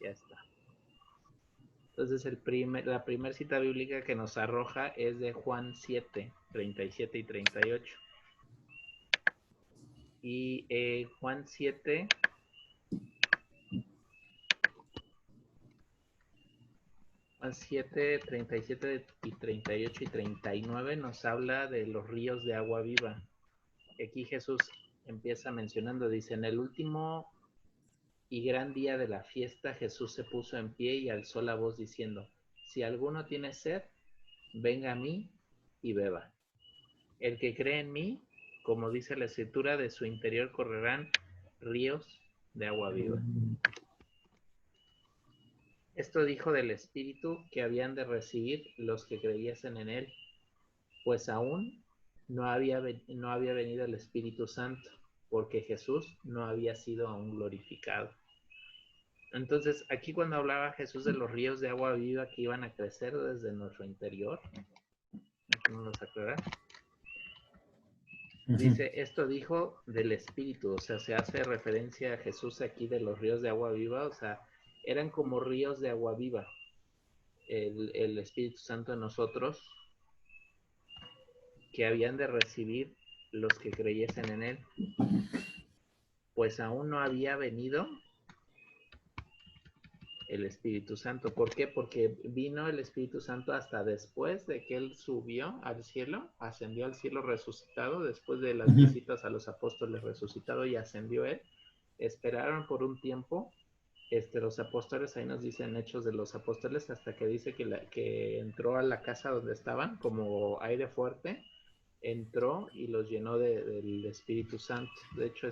Ya está. Entonces la primera cita bíblica que nos arroja es de Juan 7, 37 y 38. Y Juan 7, Juan 7, 37 y 38 y 39 nos habla de los ríos de agua viva. Aquí Jesús empieza mencionando, dice, en el último y gran día de la fiesta, Jesús se puso en pie y alzó la voz diciendo, si alguno tiene sed, venga a mí y beba. El que cree en mí, como dice la Escritura, de su interior correrán ríos de agua viva. Esto dijo del Espíritu que habían de recibir los que creyesen en él, pues aún no había venido el Espíritu Santo, porque Jesús no había sido aún glorificado. Entonces, aquí cuando hablaba Jesús de los ríos de agua viva que iban a crecer desde nuestro interior, aquí nos los aclarar, dice, esto dijo del Espíritu, o sea, se hace referencia a Jesús aquí de los ríos de agua viva, o sea, eran como ríos de agua viva, el Espíritu Santo en nosotros, que habían de recibir los que creyesen en él, pues aún no había venido el Espíritu Santo. ¿Por qué? Porque vino el Espíritu Santo hasta después de que él subió al cielo, ascendió al cielo resucitado, después de las visitas a los apóstoles resucitado y ascendió él. Esperaron por un tiempo, los apóstoles, ahí nos dicen Hechos de los Apóstoles, hasta que dice que entró a la casa donde estaban como aire fuerte, entró y los llenó del Espíritu Santo. De hecho,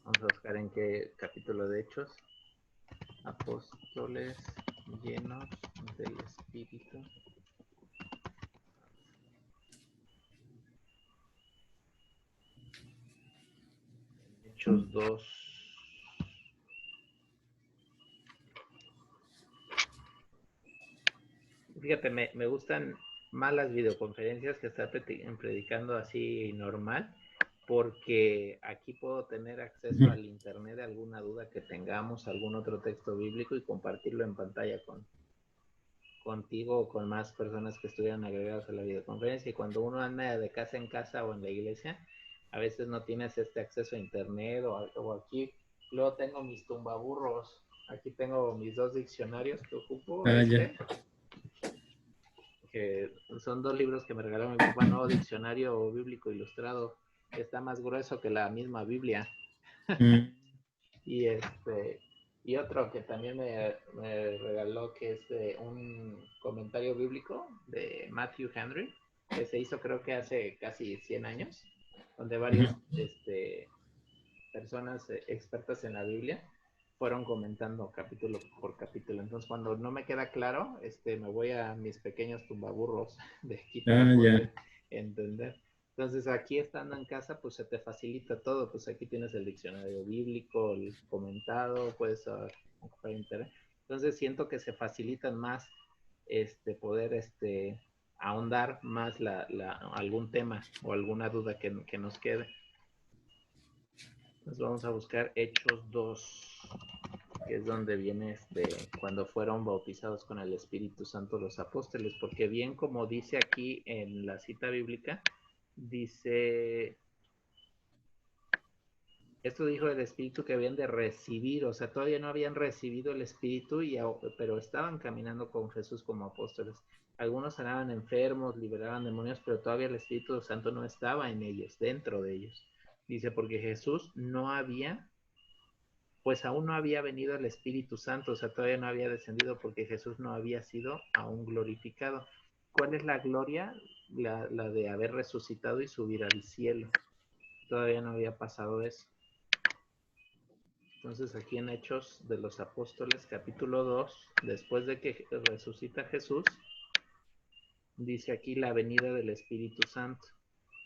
vamos a buscar en qué capítulo de Hechos. Apóstoles llenos del Espíritu. Hechos 2. Fíjate, me gustan más las videoconferencias que estar predicando así normal, porque aquí puedo tener acceso al internet de alguna duda que tengamos, algún otro texto bíblico y compartirlo en pantalla contigo o con más personas que estuvieran agregadas a la videoconferencia. Y cuando uno anda de casa en casa o en la iglesia, a veces no tienes este acceso a internet o aquí. Luego tengo mis tumbaburros. Aquí tengo mis 2 diccionarios que ocupo. Que son 2 libros que me regaló mi papá, nuevo diccionario bíblico ilustrado, que está más grueso que la misma Biblia. Y otro que también me regaló, que es un comentario bíblico de Matthew Henry, que se hizo creo que hace casi 100 años, donde varias personas expertas en la Biblia fueron comentando capítulo por capítulo. Entonces, cuando no me queda claro, me voy a mis pequeños tumbaburros de aquí para poder entender. Entonces, aquí estando en casa, pues se te facilita todo. Pues aquí tienes el diccionario bíblico, el comentado, puedes ocupar internet. Entonces, siento que se facilitan más poder ahondar más algún tema o alguna duda que nos quede. Entonces vamos a buscar Hechos 2, que es donde viene cuando fueron bautizados con el Espíritu Santo los apóstoles, porque bien como dice aquí en la cita bíblica, dice, esto dijo el Espíritu que habían de recibir, o sea, todavía no habían recibido el Espíritu, pero estaban caminando con Jesús como apóstoles. Algunos sanaban enfermos, liberaban demonios, pero todavía el Espíritu Santo no estaba en ellos, dentro de ellos. Dice, porque Jesús pues aún no había venido el Espíritu Santo, o sea, todavía no había descendido porque Jesús no había sido aún glorificado. ¿Cuál es la gloria? La de haber resucitado y subir al cielo. Todavía no había pasado eso. Entonces aquí en Hechos de los Apóstoles, capítulo 2, después de que resucita Jesús, dice aquí la venida del Espíritu Santo.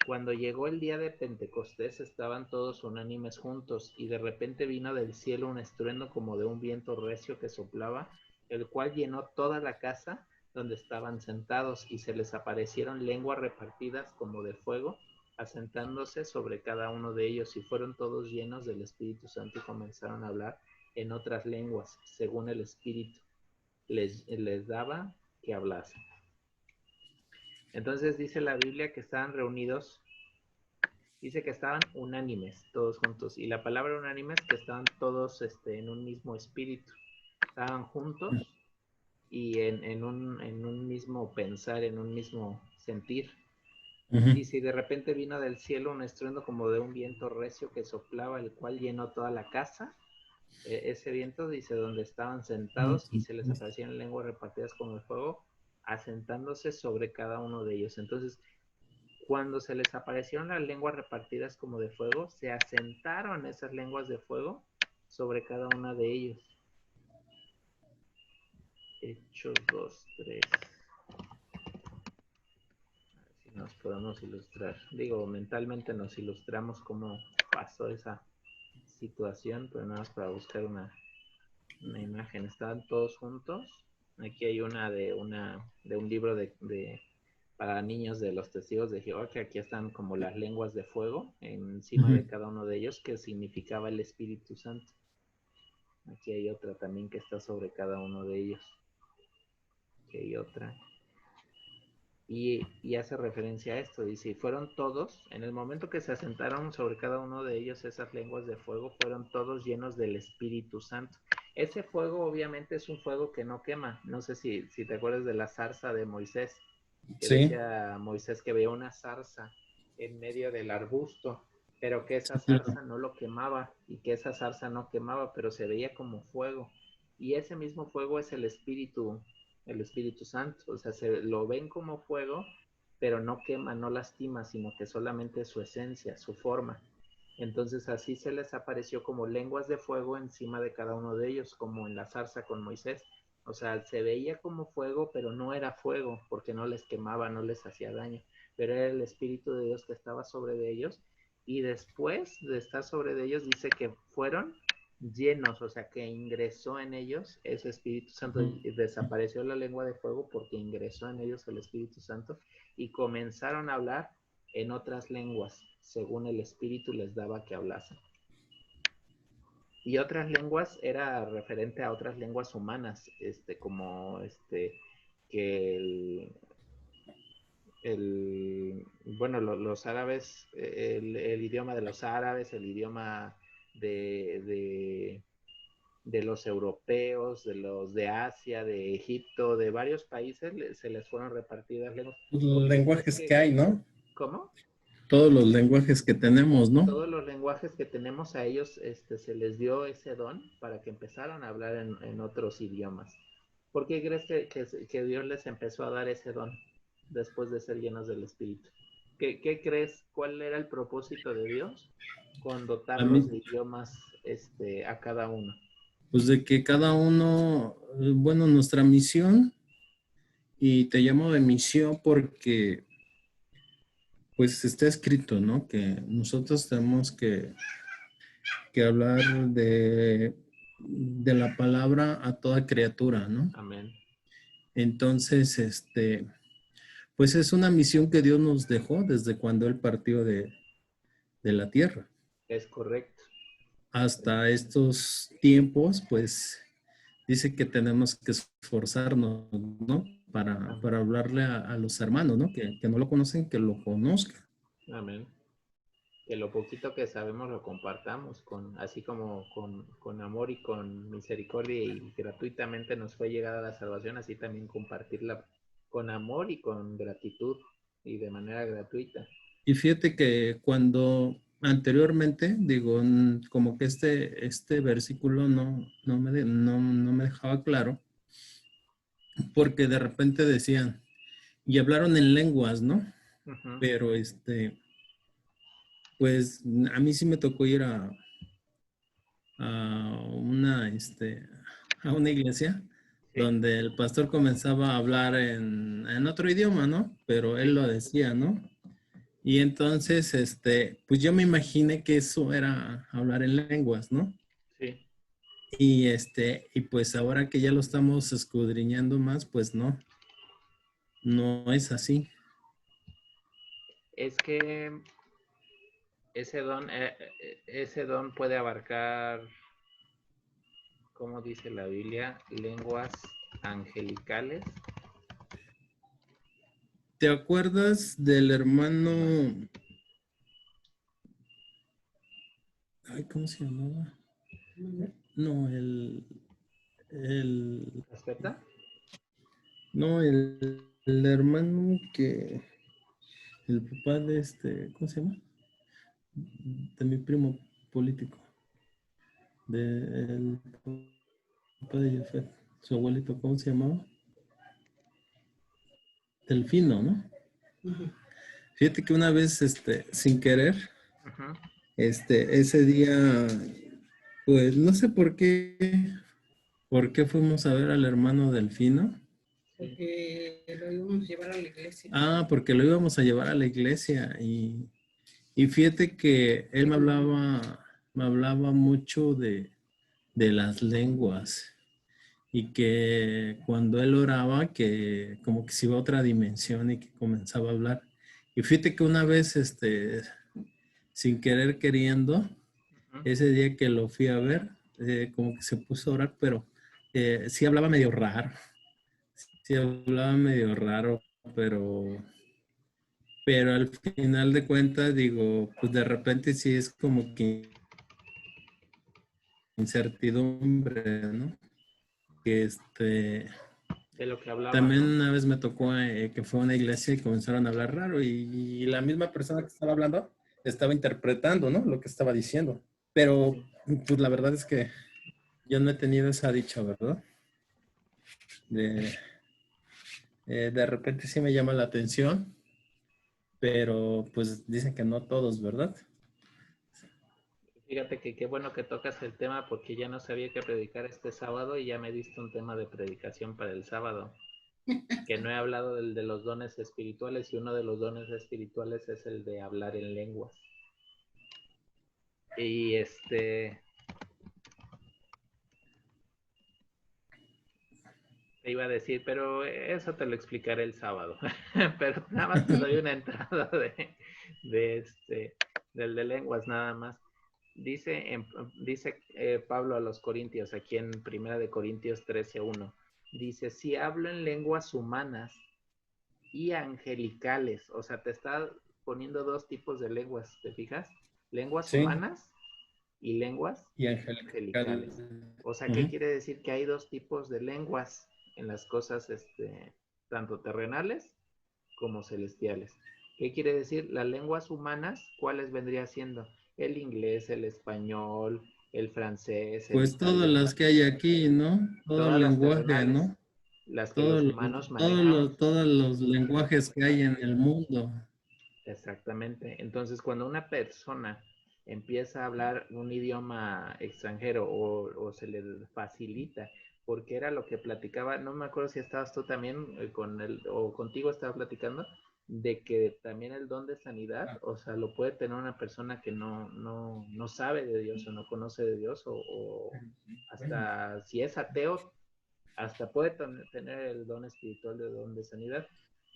Cuando llegó el día de Pentecostés estaban todos unánimes juntos y de repente vino del cielo un estruendo como de un viento recio que soplaba, el cual llenó toda la casa donde estaban sentados y se les aparecieron lenguas repartidas como de fuego, asentándose sobre cada uno de ellos y fueron todos llenos del Espíritu Santo y comenzaron a hablar en otras lenguas, según el Espíritu les daba que hablasen. Entonces dice la Biblia que estaban reunidos, dice que estaban unánimes, todos juntos. Y la palabra unánime es que estaban todos en un mismo espíritu. Estaban juntos y en un mismo pensar, en un mismo sentir. Dice, y de repente vino del cielo un estruendo como de un viento recio que soplaba, el cual llenó toda la casa. Ese viento, dice, donde estaban sentados, y se les aparecían lenguas repartidas como el fuego, asentándose sobre cada uno de ellos. Entonces, cuando se les aparecieron las lenguas repartidas como de fuego, se asentaron esas lenguas de fuego sobre cada una de ellos. Hechos 2:3. Si nos podemos ilustrar. Digo, mentalmente nos ilustramos cómo pasó esa situación, pero nada más para buscar una imagen. Estaban todos juntos. Aquí hay una de un libro para niños de los testigos de Jehová, que aquí están como las lenguas de fuego encima de cada uno de ellos, que significaba el Espíritu Santo. Aquí hay otra también que está sobre cada uno de ellos. Aquí hay otra. Y hace referencia a esto, dice, fueron todos, en el momento que se asentaron sobre cada uno de ellos esas lenguas de fuego, fueron todos llenos del Espíritu Santo. Ese fuego obviamente es un fuego que no quema. No sé si te acuerdas de la zarza de Moisés, que Sí, decía Moisés que veía una zarza en medio del arbusto, pero que esa sí, claro. zarza no lo quemaba, y que esa zarza no quemaba, pero se veía como fuego. Y ese mismo fuego es el Espíritu Santo. O sea, se lo ven como fuego, pero no quema, no lastima, sino que solamente su esencia, su forma. Entonces así se les apareció como lenguas de fuego encima de cada uno de ellos, como en la zarza con Moisés. O sea, se veía como fuego, pero no era fuego, porque no les quemaba, no les hacía daño. Pero era el Espíritu de Dios que estaba sobre de ellos. Y después de estar sobre de ellos, dice que fueron llenos, o sea, que ingresó en ellos ese Espíritu Santo. Y desapareció la lengua de fuego porque ingresó en ellos el Espíritu Santo, y comenzaron a hablar en otras lenguas, según el Espíritu les daba que hablasen. Y otras lenguas era referente a otras lenguas humanas, como que bueno, los árabes, el idioma de los árabes, el idioma de, de, de los europeos, de los de Asia, de Egipto, de varios países, se les fueron repartidas lenguas. Los ¿Por qué crees lenguajes que que? hay, ¿no? ¿Cómo? Todos los lenguajes que tenemos, ¿no? Todos los lenguajes que tenemos a ellos, se les dio ese don para que empezaran a hablar en otros idiomas. ¿Por qué crees que Dios les empezó a dar ese don después de ser llenos del Espíritu? ¿Qué crees? ¿Cuál era el propósito de Dios con A mí, dotarlos de idiomas a cada uno? pues de que cada uno, bueno, nuestra misión, y te llamo de misión porque pues está escrito, ¿no? Que nosotros tenemos que hablar de la palabra a toda criatura, ¿no? Amén. Entonces, pues es una misión que Dios nos dejó desde cuando Él partió de la tierra. Es correcto. Hasta estos tiempos, pues dice que tenemos que esforzarnos, ¿no? Para Amén. hablarle a los hermanos, ¿no? Que no lo conocen, que lo conozcan. Amén. Que lo poquito que sabemos lo compartamos, así como con amor y con misericordia, y gratuitamente nos fue llegada la salvación, así también compartirla con amor y con gratitud y de manera gratuita. Y fíjate que cuando anteriormente, digo, como que este versículo no me dejaba claro, porque de repente decían, y hablaron en lenguas, ¿no? Uh-huh. Pero pues a mí sí me tocó ir a una, a una iglesia Sí, donde el pastor comenzaba a hablar en otro idioma, ¿no? Pero él sí, lo decía, ¿no? Y entonces, pues yo me imaginé que eso era hablar en lenguas, ¿no? sí. Y pues ahora que ya lo estamos escudriñando más, pues no es así. Es que ese don puede abarcar ¿cómo dice la Biblia? Lenguas angelicales. ¿Te acuerdas del hermano? Ay, ¿cómo se llamaba? No, el, ¿Respeta? no, el hermano que, el papá de ¿cómo se llama? De mi primo político, del papá de Jafet, su abuelito, ¿cómo se llamaba? Delfino, ¿no? Fíjate que una vez, sin querer, Uh-huh. ese día, pues no sé por qué fuimos a ver al hermano Delfino. Porque lo íbamos a llevar a la iglesia. Ah, porque lo íbamos a llevar a la iglesia y fíjate que él me hablaba mucho de las lenguas y que cuando él oraba, que como que se iba a otra dimensión y que comenzaba a hablar. Y fíjate que una vez, sin querer queriendo, Uh-huh. ese día que lo fui a ver, como que se puso a orar, pero sí hablaba medio raro. Sí hablaba medio raro, pero al final de cuentas, digo, pues de repente sí es como que incertidumbre, ¿no? Que De lo que hablaba, también ¿no? una vez me tocó que fue a una iglesia y comenzaron a hablar raro y la misma persona que estaba hablando estaba interpretando, ¿no? Lo que estaba diciendo. Pero, pues la verdad es que yo no he tenido esa dicha, ¿verdad? De, de repente sí me llama la atención, pero pues dicen que no todos, ¿verdad? Fíjate que qué bueno que tocas el tema porque ya no sabía qué predicar este sábado y ya me diste un tema de predicación para el sábado. Que no he hablado del de los dones espirituales y uno de los dones espirituales es el de hablar en lenguas. Y te iba a decir, pero eso te lo explicaré el sábado. Pero nada más te doy una entrada del de lenguas nada más. Dice Pablo a los Corintios, aquí en Primera de Corintios 13:1, dice, si hablo en lenguas humanas y angelicales, o sea, te está poniendo dos tipos de lenguas, ¿te fijas? Lenguas Sí, humanas y lenguas y angelical. angelicales. O sea, ¿qué Uh-huh. quiere decir? Que hay dos tipos de lenguas en las cosas, tanto terrenales como celestiales. ¿Qué quiere decir? Las lenguas humanas, ¿cuáles vendría siendo? El inglés, el español, el francés, el Pues todas italiano, las que hay aquí, ¿no? Todo el todas las lenguaje, terrenales, ¿no? las que los humanos manejamos. Todos los lenguajes que hay en el mundo. Exactamente. Entonces, cuando una persona empieza a hablar un idioma extranjero o se le facilita, porque era lo que platicaba, no me acuerdo si estabas tú también con él o contigo estaba platicando, de que también el don de sanidad, o sea, lo puede tener una persona que no sabe de Dios o no conoce de Dios o hasta si es ateo, hasta puede tener el don espiritual de don de sanidad.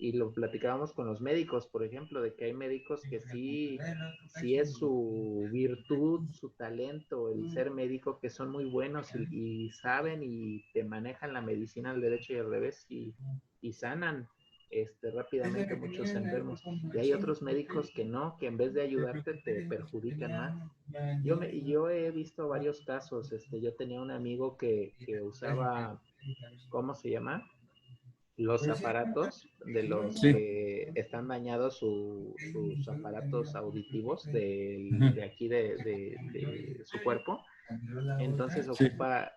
Y lo platicábamos con los médicos, por ejemplo, de que hay médicos que sí es su virtud, su talento, el ser médico, que son muy buenos y saben y te manejan la medicina al derecho y al revés y sanan rápidamente muchos enfermos. Y hay otros médicos que no, que en vez de ayudarte te perjudican más. Yo he visto varios casos. Yo tenía un amigo que usaba, ¿cómo se llama? Los aparatos de los Sí. que están dañados sus aparatos auditivos Uh-huh. de aquí de su cuerpo. Entonces Sí.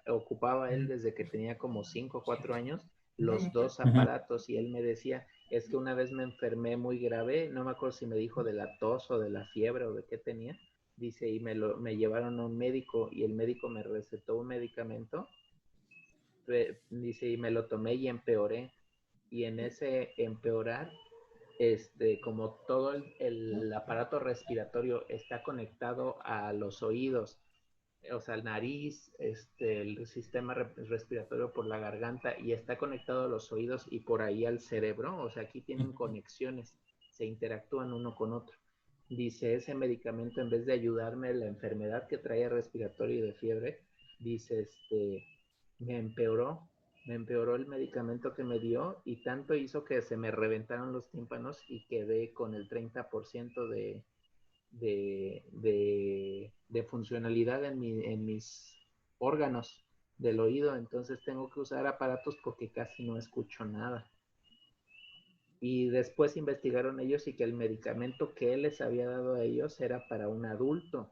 ocupaba él desde que tenía como 5 o 4 años los dos Uh-huh. aparatos y él me decía, es que una vez me enfermé muy grave, no me acuerdo si me dijo de la tos o de la fiebre o de qué tenía, dice, y me llevaron a un médico y el médico me recetó un medicamento, dice, y me lo tomé y empeoré. Y en ese empeorar, como todo el aparato respiratorio está conectado a los oídos, o sea, el nariz, el sistema respiratorio por la garganta y está conectado a los oídos y por ahí al cerebro, o sea, aquí tienen conexiones, se interactúan uno con otro. Dice, ese medicamento en vez de ayudarme la enfermedad que traía respiratoria y de fiebre, dice, me empeoró el medicamento que me dio y tanto hizo que se me reventaron los tímpanos y quedé con el 30% de funcionalidad en mis órganos del oído, entonces tengo que usar aparatos porque casi no escucho nada. Y después investigaron ellos y que el medicamento que él les había dado a ellos era para un adulto,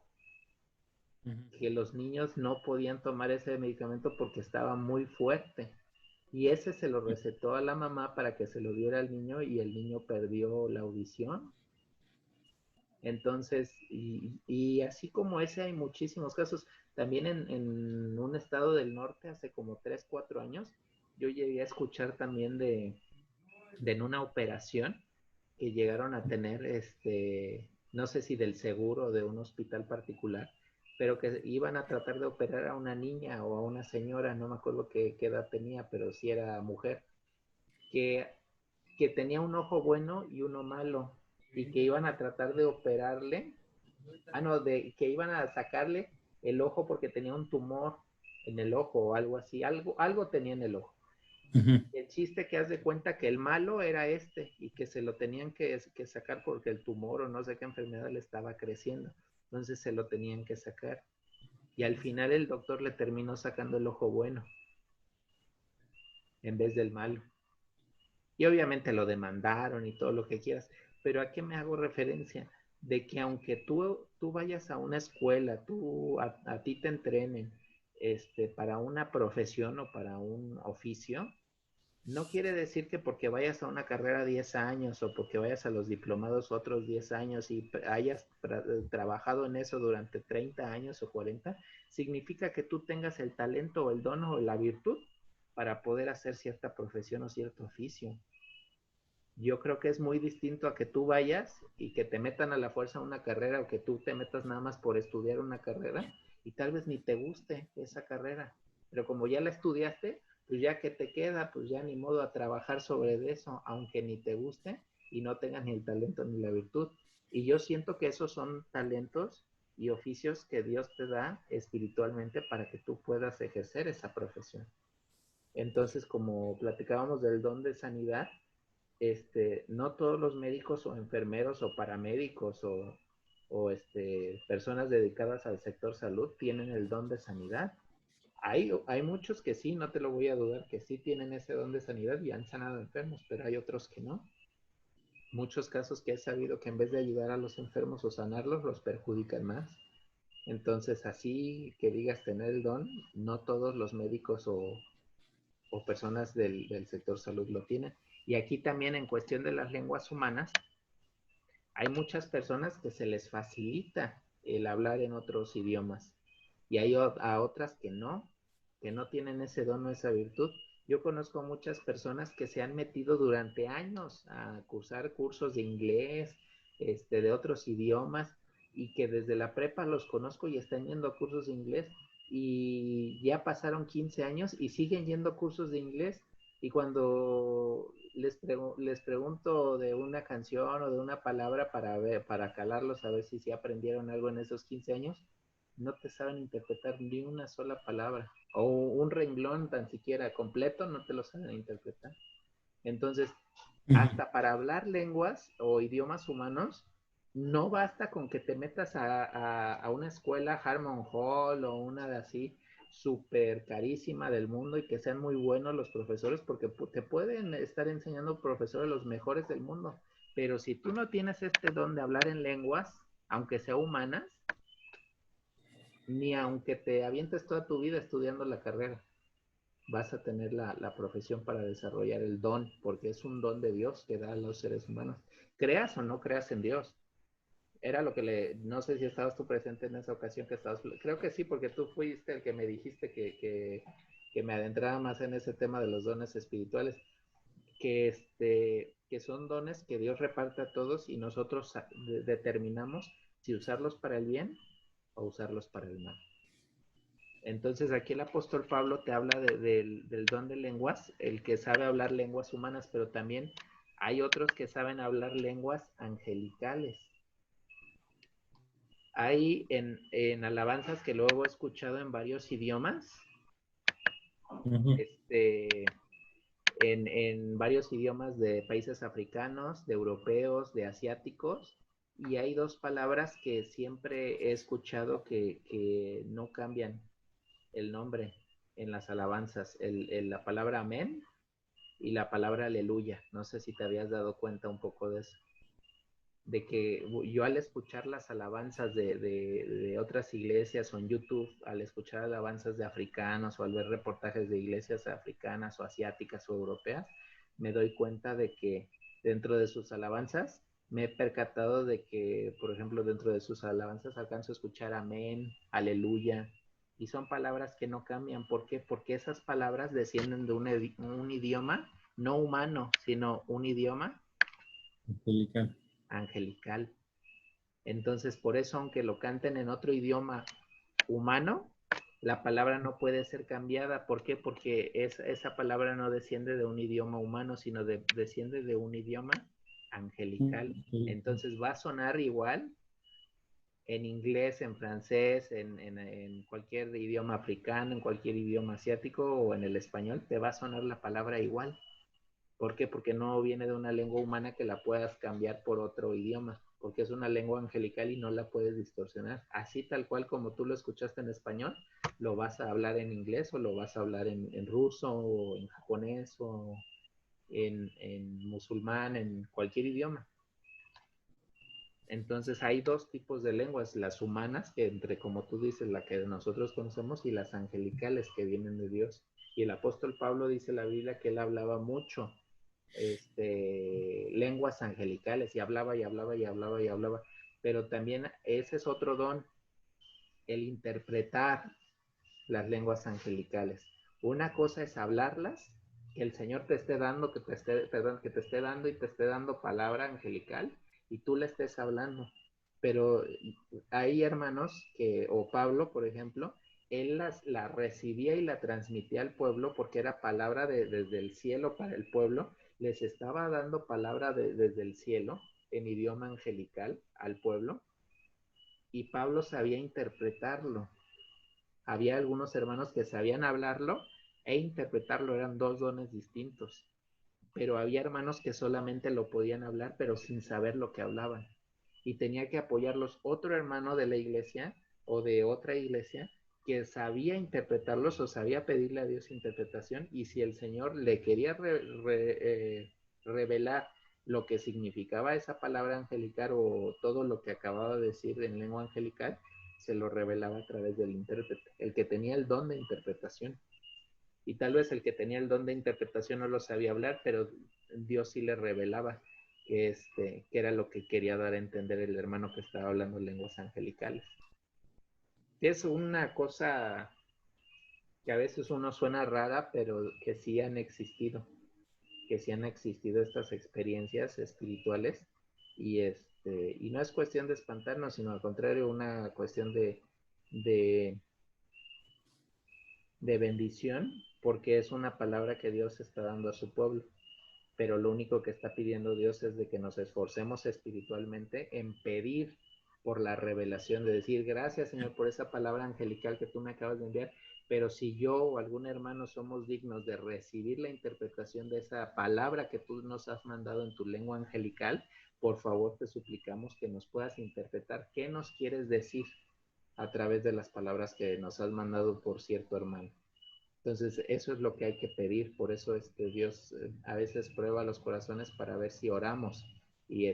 que los niños no podían tomar ese medicamento porque estaba muy fuerte. Y ese se lo recetó a la mamá para que se lo diera al niño y el niño perdió la audición. Entonces, y así como ese hay muchísimos casos. También en un estado del norte hace como 3, 4 años, yo llegué a escuchar también de en una operación que llegaron a tener, no sé si del seguro o de un hospital particular, pero que iban a tratar de operar a una niña o a una señora, no me acuerdo qué edad tenía, pero sí era mujer, que, que tenía un ojo bueno y uno malo, y que iban a tratar de operarle, que iban a sacarle el ojo porque tenía un tumor en el ojo o algo así, algo tenía en el ojo. El chiste que haz de cuenta que el malo era y que se lo tenían que sacar porque el tumor o no sé qué enfermedad le estaba creciendo. Entonces se lo tenían que sacar. Y al final el doctor le terminó sacando el ojo bueno en vez del malo. Y obviamente lo demandaron y todo lo que quieras. Pero ¿a qué me hago referencia? De que aunque tú vayas a una escuela, a ti te entrenen para una profesión o para un oficio, no quiere decir que porque vayas a una carrera 10 años o porque vayas a los diplomados otros 10 años y hayas trabajado en eso durante 30 años o 40, significa que tú tengas el talento o el don o la virtud para poder hacer cierta profesión o cierto oficio. Yo creo que es muy distinto a que tú vayas y que te metan a la fuerza a una carrera o que tú te metas nada más por estudiar una carrera y tal vez ni te guste esa carrera. Pero como ya la estudiaste, pues ya que te queda, pues ya ni modo a trabajar sobre eso, aunque ni te guste y no tengas ni el talento ni la virtud. Y yo siento que esos son talentos y oficios que Dios te da espiritualmente para que tú puedas ejercer esa profesión. Entonces, como platicábamos del don de sanidad, no todos los médicos o enfermeros o paramédicos o personas dedicadas al sector salud tienen el don de sanidad. Hay muchos que sí, no te lo voy a dudar, que sí tienen ese don de sanidad y han sanado enfermos, pero hay otros que no. Muchos casos que he sabido que en vez de ayudar a los enfermos o sanarlos, los perjudican más. Entonces, así que digas tener el don, no todos los médicos o personas del sector salud lo tienen. Y aquí también en cuestión de las lenguas humanas, hay muchas personas que se les facilita el hablar en otros idiomas y hay a otras que no tienen ese don o esa virtud. Yo conozco muchas personas que se han metido durante años a cursar cursos de inglés, de otros idiomas, y que desde la prepa los conozco y están yendo a cursos de inglés y ya pasaron 15 años y siguen yendo a cursos de inglés. Y cuando les pregunto de una canción o de una palabra para calarlos a ver si aprendieron algo en esos 15 años, no te saben interpretar ni una sola palabra. O un renglón tan siquiera completo no te lo saben interpretar. Entonces, hasta para hablar lenguas o idiomas humanos, no basta con que te metas a una escuela Harmon Hall o una de así súper carísima del mundo y que sean muy buenos los profesores, porque te pueden estar enseñando profesores los mejores del mundo, pero si tú no tienes este don de hablar en lenguas, aunque sea humanas, ni aunque te avientes toda tu vida estudiando la carrera, vas a tener la profesión para desarrollar el don, porque es un don de Dios que da a los seres humanos. Creas o no creas en Dios. Era lo que no sé si estabas tú presente en esa ocasión que estabas, creo que sí, porque tú fuiste el que me dijiste que me adentraba más en ese tema de los dones espirituales, que son dones que Dios reparte a todos y nosotros determinamos si usarlos para el bien o usarlos para el mal. Entonces aquí el apóstol Pablo te habla del don de lenguas, el que sabe hablar lenguas humanas, pero también hay otros que saben hablar lenguas angelicales. hay en alabanzas que luego he escuchado en varios idiomas, en varios idiomas de países africanos, de europeos, de asiáticos, y hay dos palabras que siempre he escuchado que no cambian el nombre en las alabanzas, la palabra amén y la palabra aleluya. No sé si te habías dado cuenta un poco de eso. De que yo al escuchar las alabanzas de otras iglesias o en YouTube, al escuchar alabanzas de africanos o al ver reportajes de iglesias africanas o asiáticas o europeas, me doy cuenta de que dentro de sus alabanzas me he percatado de que, por ejemplo, dentro de sus alabanzas alcanzo a escuchar amén, aleluya, y son palabras que no cambian. ¿Por qué? Porque esas palabras descienden de un idioma no humano, sino un idioma Angelical. angelical. Entonces, por eso, aunque lo canten en otro idioma humano, la palabra no puede ser cambiada. ¿Por qué? Porque esa palabra no desciende de un idioma humano, sino desciende de un idioma angelical. Entonces va a sonar igual en inglés, en francés, en cualquier idioma africano, en cualquier idioma asiático o en el español, te va a sonar la palabra igual. ¿Por qué? Porque no viene de una lengua humana que la puedas cambiar por otro idioma, porque es una lengua angelical y no la puedes distorsionar. Así tal cual como tú lo escuchaste en español, lo vas a hablar en inglés o lo vas a hablar en ruso o en japonés o en musulmán, en cualquier idioma. Entonces hay dos tipos de lenguas, las humanas, que entre, como tú dices, la que nosotros conocemos, y las angelicales que vienen de Dios. Y el apóstol Pablo dice en la Biblia que él hablaba mucho lenguas angelicales y hablaba y hablaba y hablaba y hablaba, pero también ese es otro don, el interpretar las lenguas angelicales. Una cosa es hablarlas, que el Señor te esté dando, que te esté dando y te esté dando palabra angelical y tú le estés hablando. Pero hay hermanos o Pablo, por ejemplo, él la recibía y la transmitía al pueblo porque era palabra desde el cielo para el pueblo, les estaba dando palabra desde el cielo en idioma angelical al pueblo y Pablo sabía interpretarlo. Había algunos hermanos que sabían hablarlo e interpretarlo, eran dos dones distintos, pero había hermanos que solamente lo podían hablar pero sin saber lo que hablaban y tenía que apoyarlos otro hermano de la iglesia o de otra iglesia que sabía interpretarlos o sabía pedirle a Dios interpretación, y si el Señor le quería revelar lo que significaba esa palabra angelical o todo lo que acababa de decir en lengua angelical, se lo revelaba a través del intérprete, el que tenía el don de interpretación. Y tal vez el que tenía el don de interpretación no lo sabía hablar, pero Dios sí le revelaba que era lo que quería dar a entender el hermano que estaba hablando lenguas angelicales. Es una cosa que a veces uno suena rara, pero que sí han existido estas experiencias espirituales, y y no es cuestión de espantarnos, sino al contrario, una cuestión de bendición, porque es una palabra que Dios está dando a su pueblo. Pero lo único que está pidiendo Dios es de que nos esforcemos espiritualmente en pedir por la revelación, de decir, gracias Señor por esa palabra angelical que tú me acabas de enviar, pero si yo o algún hermano somos dignos de recibir la interpretación de esa palabra que tú nos has mandado en tu lengua angelical, por favor te suplicamos que nos puedas interpretar qué nos quieres decir a través de las palabras que nos has mandado por cierto hermano. Entonces, eso es lo que hay que pedir. Por eso Dios a veces prueba los corazones para ver si oramos y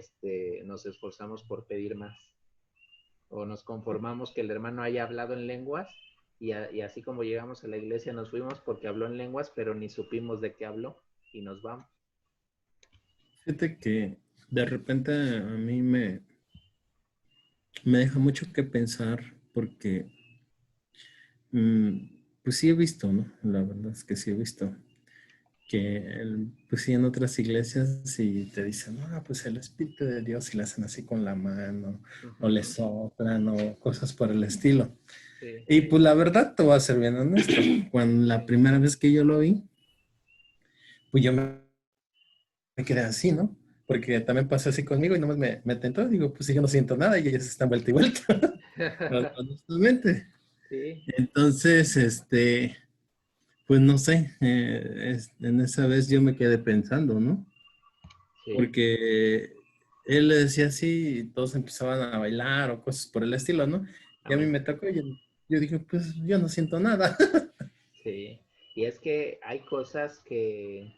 nos esforzamos por pedir más. O nos conformamos que el hermano haya hablado en lenguas y así como llegamos a la iglesia nos fuimos porque habló en lenguas, pero ni supimos de qué habló y nos vamos. Fíjate que de repente a mí me deja mucho que pensar porque pues sí he visto, ¿no? La verdad es que sí he visto que pues sí en otras iglesias sí te dicen, no, pues el Espíritu de Dios, y le hacen así con la mano, o le soplan, o cosas por el estilo. Sí. Y pues la verdad te voy a ser bien honesto, cuando la primera vez que yo lo vi, pues yo me quedé así, ¿no? porque también pasa así conmigo y nomás me tentó, digo, pues si yo no siento nada y ellas están vuelta y vuelta, honestamente. Sí, Entonces, pues no sé, en esa vez yo me quedé pensando, ¿no? sí. Porque él le decía así y todos empezaban a bailar o cosas por el estilo, ¿no? Y a mí Amén. me tocó y yo dije, pues yo no siento nada. Sí. Y es que hay cosas que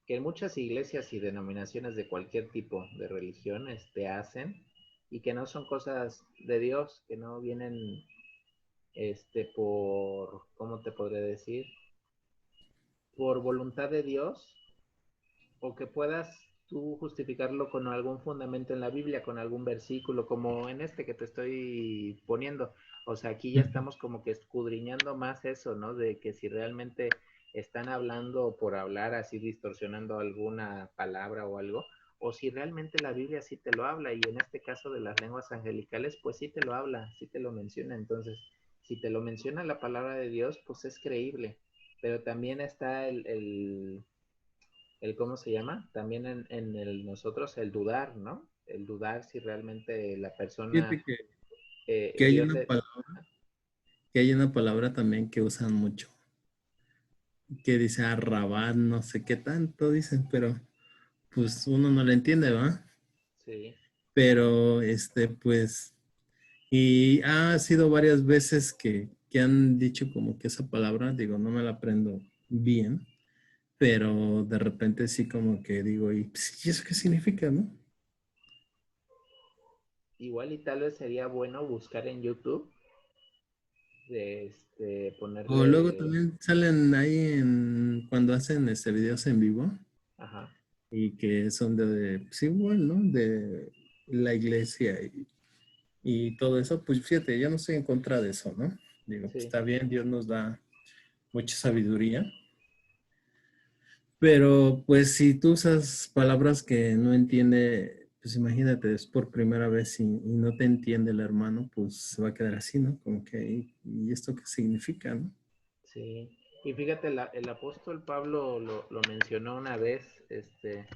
en muchas iglesias y denominaciones de cualquier tipo de religiones te hacen y que no son cosas de Dios, que no vienen por, ¿cómo te podré decir? Por voluntad de Dios o que puedas tú justificarlo con algún fundamento en la Biblia, con algún versículo, como en este que te estoy poniendo. O sea, aquí ya estamos como que escudriñando más eso, ¿no? De que si realmente están hablando por hablar, así distorsionando alguna palabra o algo, o si realmente la Biblia sí te lo habla, y en este caso de las lenguas angelicales, pues sí te lo habla, sí te lo menciona. Entonces, si te lo menciona la palabra de Dios, pues es creíble. Pero también está el ¿cómo se llama? También en el nosotros el dudar, ¿no? El dudar si realmente la persona, Fíjate que hay Dios una le... palabra, que hay una palabra también que usan mucho, que dice arrabat, no sé qué tanto dicen, pero pues uno no le entiende, ¿va? Sí, Pero pues, y ha sido varias veces que han dicho como que esa palabra, digo, no me la aprendo bien, pero de repente sí como que digo, ¿y pues, ¿y eso qué significa, no? igual y tal vez sería bueno buscar en YouTube, de O luego ponerle, también salen ahí cuando hacen videos en vivo ajá, y que son pues igual, ¿no? De la iglesia y todo eso, pues fíjate, yo no estoy en contra de eso, ¿no? Digo, pues sí, está bien, Dios nos da mucha sabiduría, pero pues si tú usas palabras que no entiende, pues imagínate, es por primera vez y no te entiende el hermano, pues se va a quedar así, ¿no? Como que, ¿y esto qué significa, no? sí. Y fíjate, el apóstol Pablo lo mencionó una vez, que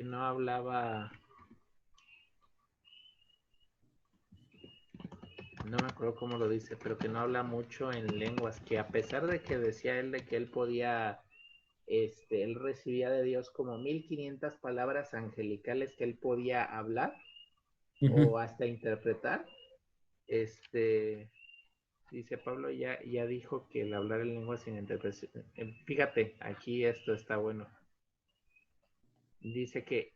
no hablaba, no me acuerdo cómo lo dice, pero que no habla mucho en lenguas, que a pesar de que decía él de que él podía, él recibía de Dios como 1500 palabras angelicales que él podía hablar Ujú. o hasta interpretar, este, dice Pablo ya dijo que el hablar en lenguas sin interpretación, fíjate, aquí esto está bueno, dice que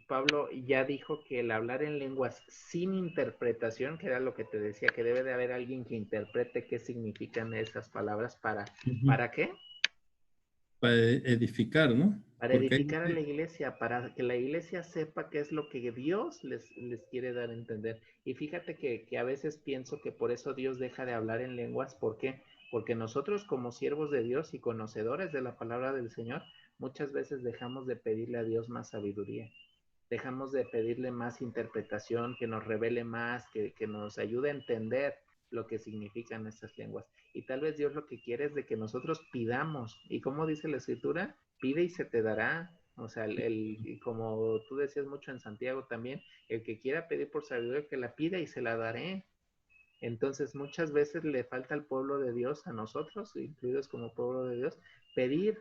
Pablo ya dijo que el hablar en lenguas sin interpretación, que era lo que te decía, que debe de haber alguien que interprete qué significan esas palabras Ujú. ¿para qué? Para edificar, ¿no? Para Porque hay, edificar a la iglesia, para que la iglesia sepa qué es lo que Dios les quiere dar a entender. Y fíjate que a veces pienso que por eso Dios deja de hablar en lenguas. ¿Por qué? Porque nosotros como siervos de Dios y conocedores de la palabra del Señor, muchas veces dejamos de pedirle a Dios más sabiduría. Dejamos de pedirle más interpretación, que nos revele más, que nos ayude a entender lo que significan estas lenguas. Y tal vez Dios lo que quiere es de que nosotros pidamos. Y como dice la escritura, pide y se te dará. O sea, como tú decías mucho en Santiago también, el que quiera pedir por sabiduría, que la pida y se la daré. Entonces muchas veces le falta al pueblo de Dios, a nosotros, incluidos como pueblo de Dios, pedir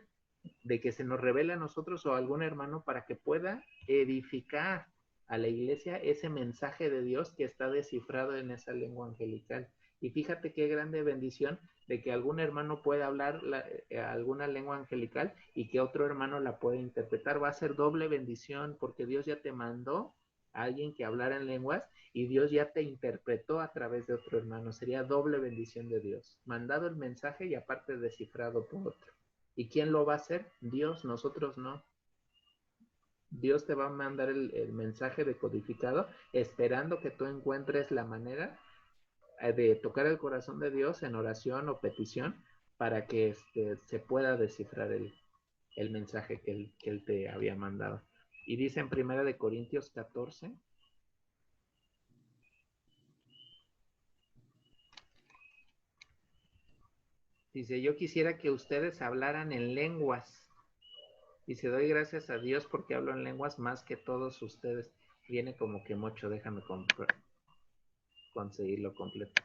de que se nos revele a nosotros o a algún hermano para que pueda edificar a la iglesia ese mensaje de Dios que está descifrado en esa lengua angelical. Y fíjate qué grande bendición de que algún hermano pueda hablar alguna lengua angelical y que otro hermano la pueda interpretar. Va a ser doble bendición porque Dios ya te mandó a alguien que hablara en lenguas y Dios ya te interpretó a través de otro hermano. Sería doble bendición de Dios. Mandado el mensaje y aparte descifrado por otro. ¿Y quién lo va a hacer? Dios, nosotros no. Dios te va a mandar el mensaje decodificado esperando que tú encuentres la manera de tocar el corazón de Dios en oración o petición para que se pueda descifrar el mensaje que él te había mandado. Y dice en 1 Corintios 14, Dice, yo quisiera que ustedes hablaran en lenguas. Dice, doy gracias a Dios porque hablo en lenguas más que todos ustedes. Viene como que mucho, déjame conseguirlo completo.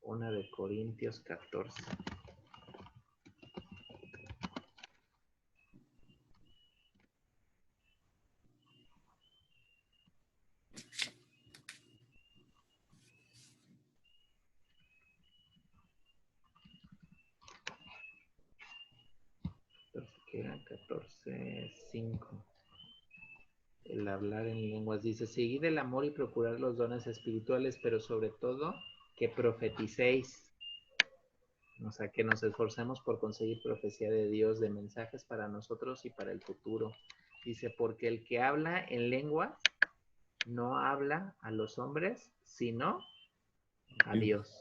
Una de Corintios 14. Que eran 14:5. El hablar en lenguas. Dice, seguid el amor y procurar los dones espirituales, pero sobre todo que profeticéis. O sea, que nos esforcemos por conseguir profecía de Dios, de mensajes para nosotros y para el futuro. Dice, porque el que habla en lenguas no habla a los hombres, sino a Dios.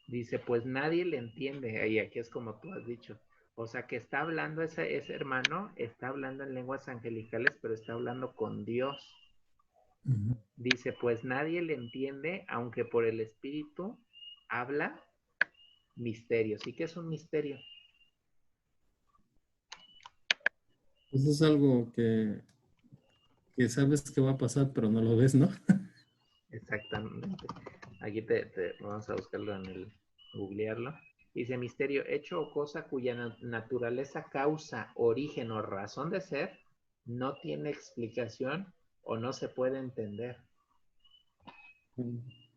Dice, pues nadie le entiende. Y aquí es como tú has dicho. O sea, que está hablando ese hermano, está hablando en lenguas angelicales, pero está hablando con Dios. Dice, pues nadie le entiende, aunque por el Espíritu habla misterios. ¿Y qué es un misterio? Eso es algo que sabes que va a pasar, pero no lo ves, ¿no? Exactamente. Aquí vamos a buscarlo en el googlearlo. Dice misterio, hecho o cosa cuya naturaleza, causa, origen o razón de ser no tiene explicación o no se puede entender.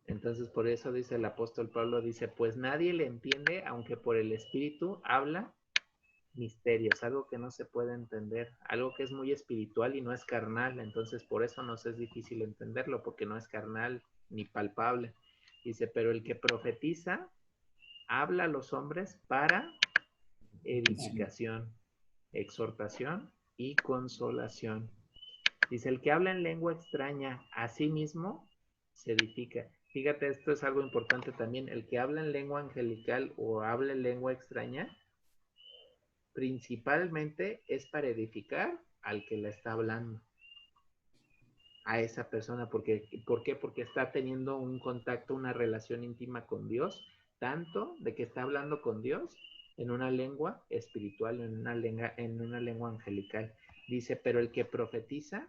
Entonces por eso dice el apóstol Pablo, dice, pues nadie le entiende, aunque por el Espíritu habla misterios, algo que no se puede entender, algo que es muy espiritual y no es carnal, entonces por eso nos es difícil entenderlo, porque no es carnal ni palpable. Dice, pero el que profetiza habla a los hombres para edificación, exhortación y consolación. Dice, el que habla en lengua extraña a sí mismo se edifica. Fíjate, esto es algo importante también, el que habla en lengua angelical o habla en lengua extraña, principalmente es para edificar al que la está hablando, a esa persona. ¿Por qué? Porque está teniendo un contacto, una relación íntima con Dios, tanto de que está hablando con Dios en una lengua espiritual, en una lengua angelical. Dice, pero el que profetiza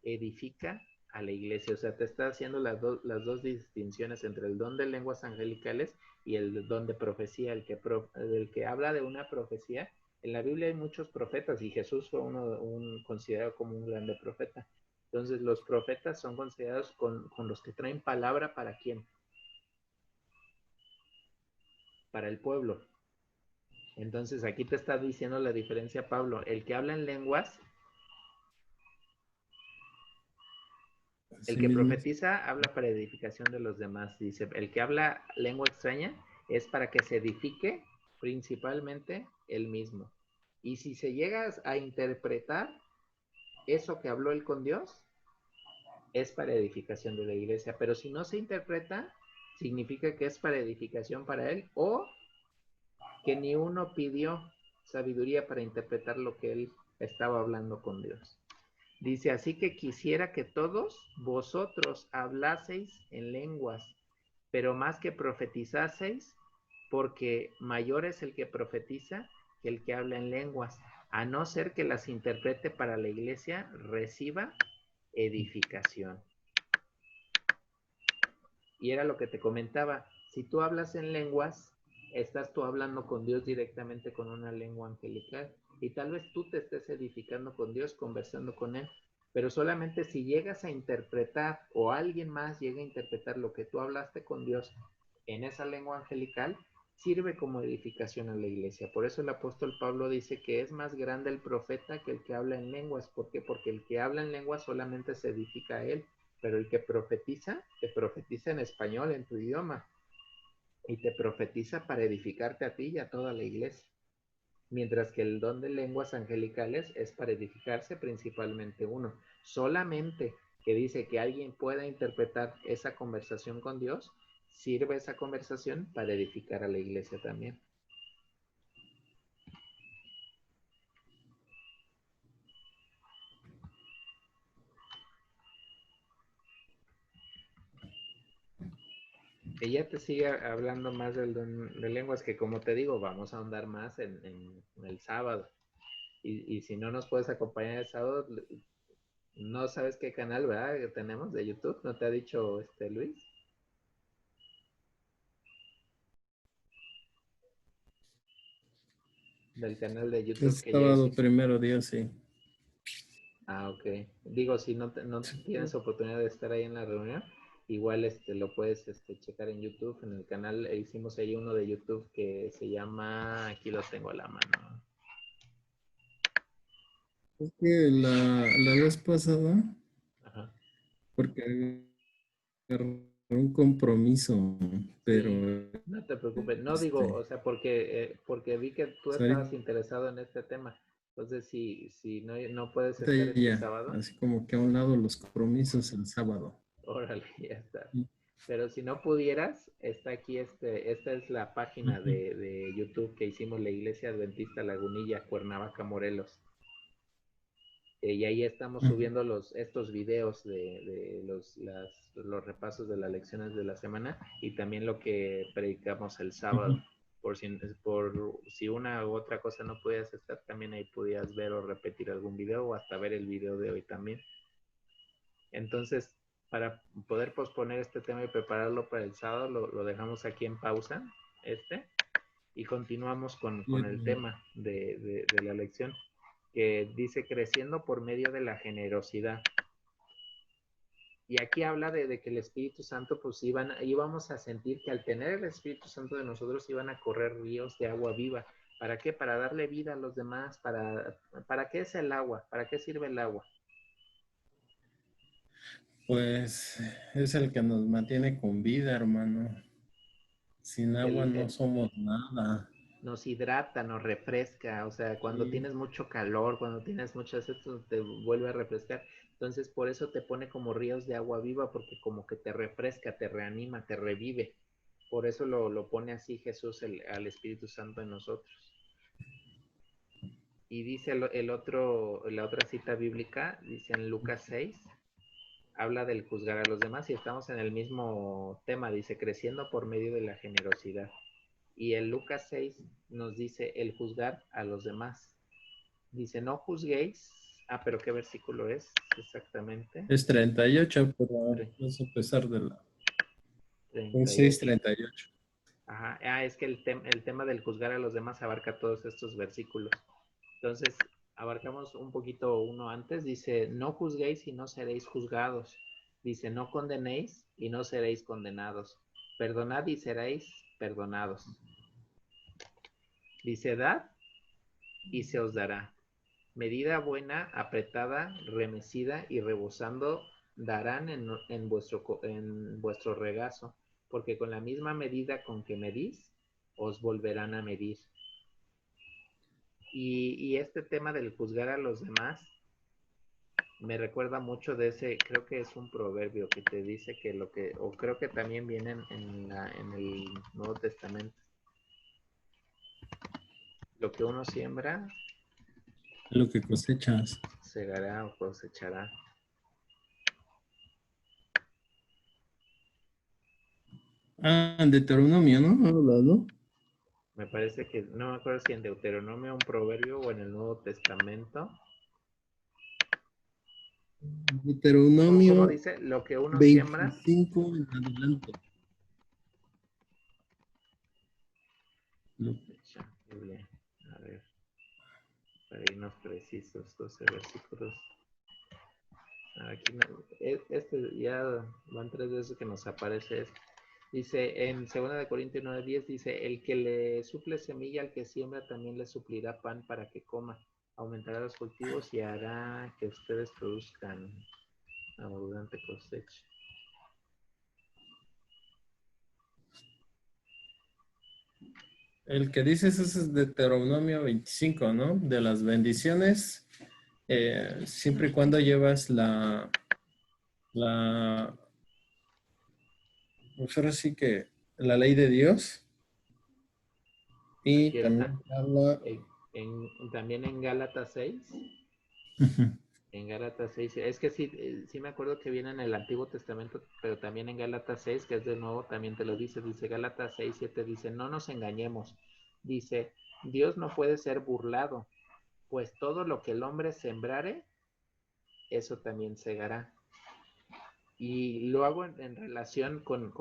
edifica a la iglesia. O sea, te está haciendo las dos distinciones entre el don de lenguas angelicales y el don de profecía. El que habla de una profecía, en la Biblia hay muchos profetas y Jesús fue considerado como un grande profeta. Entonces los profetas son considerados con los que traen palabra. ¿Para quién? Para el pueblo. Entonces aquí te está diciendo la diferencia, Pablo. El que habla en lenguas, el Así que mismo. profetiza habla para edificación de los demás. Dice, el que habla lengua extraña es para que se edifique principalmente él mismo. Y si se llega a interpretar eso que habló él con Dios, es para edificación de la iglesia. Pero si no se interpreta, significa que es para edificación para él, o que ni uno pidió sabiduría para interpretar lo que él estaba hablando con Dios. Dice, así que quisiera que todos vosotros hablaseis en lenguas, pero más que profetizaseis, porque mayor es el que profetiza que el que habla en lenguas, a no ser que las interprete para la iglesia, reciba edificación. Y era lo que te comentaba, si tú hablas en lenguas, estás tú hablando con Dios directamente con una lengua angelical, y tal vez tú te estés edificando con Dios, conversando con Él, pero solamente si llegas a interpretar o alguien más llega a interpretar lo que tú hablaste con Dios en esa lengua angelical, sirve como edificación a la iglesia. Por eso el apóstol Pablo dice que es más grande el profeta que el que habla en lenguas. ¿Por qué? Porque el que habla en lenguas solamente se edifica a él, pero el que profetiza, te profetiza en español, en tu idioma, y te profetiza para edificarte a ti y a toda la iglesia. Mientras que el don de lenguas angelicales es para edificarse principalmente uno. Solamente que dice que alguien pueda interpretar esa conversación con Dios, sirve esa conversación para edificar a la iglesia también. ella te sigue hablando más de lenguas, que como te digo, vamos a ahondar más en el sábado. Y si no nos puedes acompañar el sábado, no sabes qué canal, ¿verdad? Que tenemos de YouTube, ¿no te ha dicho Luis? Del canal de YouTube Es que ya sábado hicimos. primero día, sí. Ah, ok. Digo, si no tienes oportunidad de estar ahí en la reunión, igual lo puedes checar en YouTube, en el canal. Hicimos ahí uno de YouTube que se llama, aquí lo tengo a la mano. Es que la vez pasada, Ajá. porque agarré un compromiso, pero Sí, no te preocupes. No digo, este, o sea, porque vi que tú pues estabas ahorita interesado en este tema. Entonces, si no puedes ya, estar este sábado, así como que a un lado los compromisos el sábado. órale, ya está. Pero si no pudieras, está aquí, esta es la página Ujú, de YouTube que hicimos la Iglesia Adventista Lagunilla, Cuernavaca, Morelos. Y ahí estamos ujú, subiendo estos videos de los repasos de las lecciones de la semana y también lo que predicamos el sábado. ujú. Por si una u otra cosa no podías estar, también ahí podías ver o repetir algún video o hasta ver el video de hoy también. Entonces, para poder posponer este tema y prepararlo para el sábado, lo dejamos aquí en pausa, y continuamos con el tema de la lección, que dice creciendo por medio de la generosidad. Y aquí habla de que el Espíritu Santo, pues íbamos a sentir que al tener el Espíritu Santo de nosotros iban a correr ríos de agua viva. ¿Para qué? Para darle vida a los demás. ¿Para qué es el agua? ¿Para qué sirve el agua? Pues es el que nos mantiene con vida, hermano. Sin Que agua no dice, somos nada. nos hidrata, nos refresca, o sea, cuando Sí. tienes mucho calor, cuando tienes mucho esto, te vuelve a refrescar. Entonces, por eso te pone como ríos de agua viva, porque como que te refresca, te reanima, te revive. Por eso lo pone así Jesús al Espíritu Santo en nosotros. Y dice la otra cita bíblica, dice en Lucas 6, habla del juzgar a los demás y estamos en el mismo tema, dice, creciendo por medio de la generosidad. Y el Lucas 6 nos dice el juzgar a los demás. Dice, no juzguéis. Ah, pero ¿qué versículo es exactamente? Es 38, pero Tre- es a pesar de la... Es 38. 6:38. Ajá. Ah, es que el tema del juzgar a los demás abarca todos estos versículos. Entonces, abarcamos un poquito uno antes. Dice, no juzguéis y no seréis juzgados. Dice, no condenéis y no seréis condenados. Perdonad y seréis perdonados. Dice, dad y se os dará. Medida buena, apretada, remecida y rebosando darán en vuestro regazo, porque con la misma medida con que medís, os volverán a medir. Y este tema del juzgar a los demás me recuerda mucho de ese, creo que es un proverbio que te dice que o creo que también viene en el Nuevo Testamento, lo que uno siembra, Lo que cosechas. segará o cosechará. Ah, Deuteronomio, ¿no? Habla, ¿no? Me parece que, no me acuerdo si en Deuteronomio un proverbio o en el Nuevo Testamento. ¿Cómo Deuteronomio dice? Lo que uno siembra. 25 en adelante. Lo- A ver, para irnos precisos, 12 versículos. Aquí ya van 3 veces que nos aparece esto. Dice en 2 Corintios 9:10, dice, el que le suple semilla al que siembra también le suplirá pan para que coma, aumentará los cultivos y hará que ustedes produzcan abundante cosecha. El que dices es Deuteronomio 25, ¿no? De las bendiciones, siempre y cuando llevas la, pues ahora sí que la ley de Dios y Aquí también está. habla, También en Gálatas 6. En Gálatas 6, es que sí, sí me acuerdo que viene en el Antiguo Testamento, pero también en Gálatas 6, que es de nuevo, también te lo dice Gálatas 6, 7, dice, no nos engañemos, dice, Dios no puede ser burlado, pues todo lo que el hombre sembrare, eso también segará. Y lo hago en relación con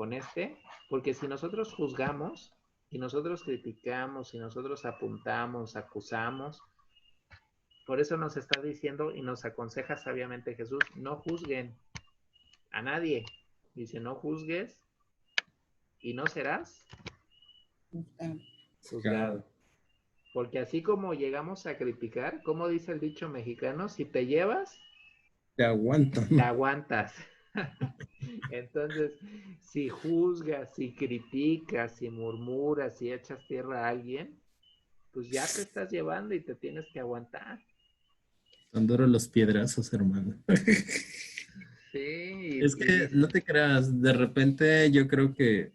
porque si nosotros juzgamos, si nosotros criticamos, si nosotros apuntamos, acusamos, por eso nos está diciendo y nos aconseja sabiamente Jesús, no juzguen a nadie. Dice, no juzgues y no serás juzgado. Porque así como llegamos a criticar, como dice el dicho mexicano, si te llevas, Te aguantan. te aguantas. Entonces, si juzgas, si criticas, si murmuras, si echas tierra a alguien, pues ya te estás llevando y te tienes que aguantar. Son duros los piedrazos, hermano. Sí, Es y que dice, no te creas, de repente yo creo que,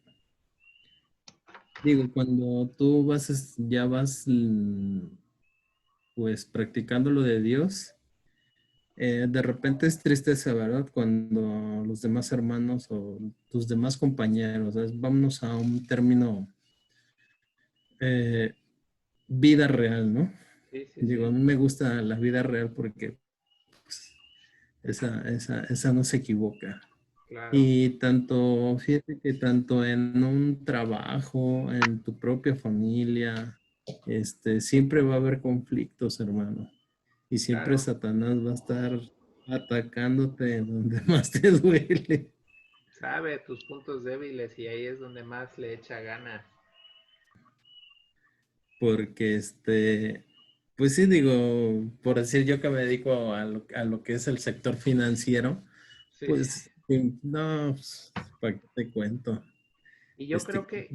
digo, cuando tú ya vas, pues practicando lo de Dios, de repente es tristeza, ¿verdad? Cuando los demás hermanos o tus demás compañeros, ¿sabes? Vámonos a un término, eh, vida real, ¿no? sí, sí, Digo, a sí, mí me gusta la vida real porque pues, esa no se equivoca. claro, Y tanto, fíjate que tanto en un trabajo, en tu propia familia, siempre va a haber conflictos, hermano. Y siempre claro. Satanás va a estar atacándote donde más te duele. Sabe tus puntos débiles y ahí es donde más le echa ganas. Porque pues sí, digo, por decir yo que me dedico a lo que es el sector financiero, Sí, sí, sí. pues no, pues, ¿para qué te cuento? Y yo creo que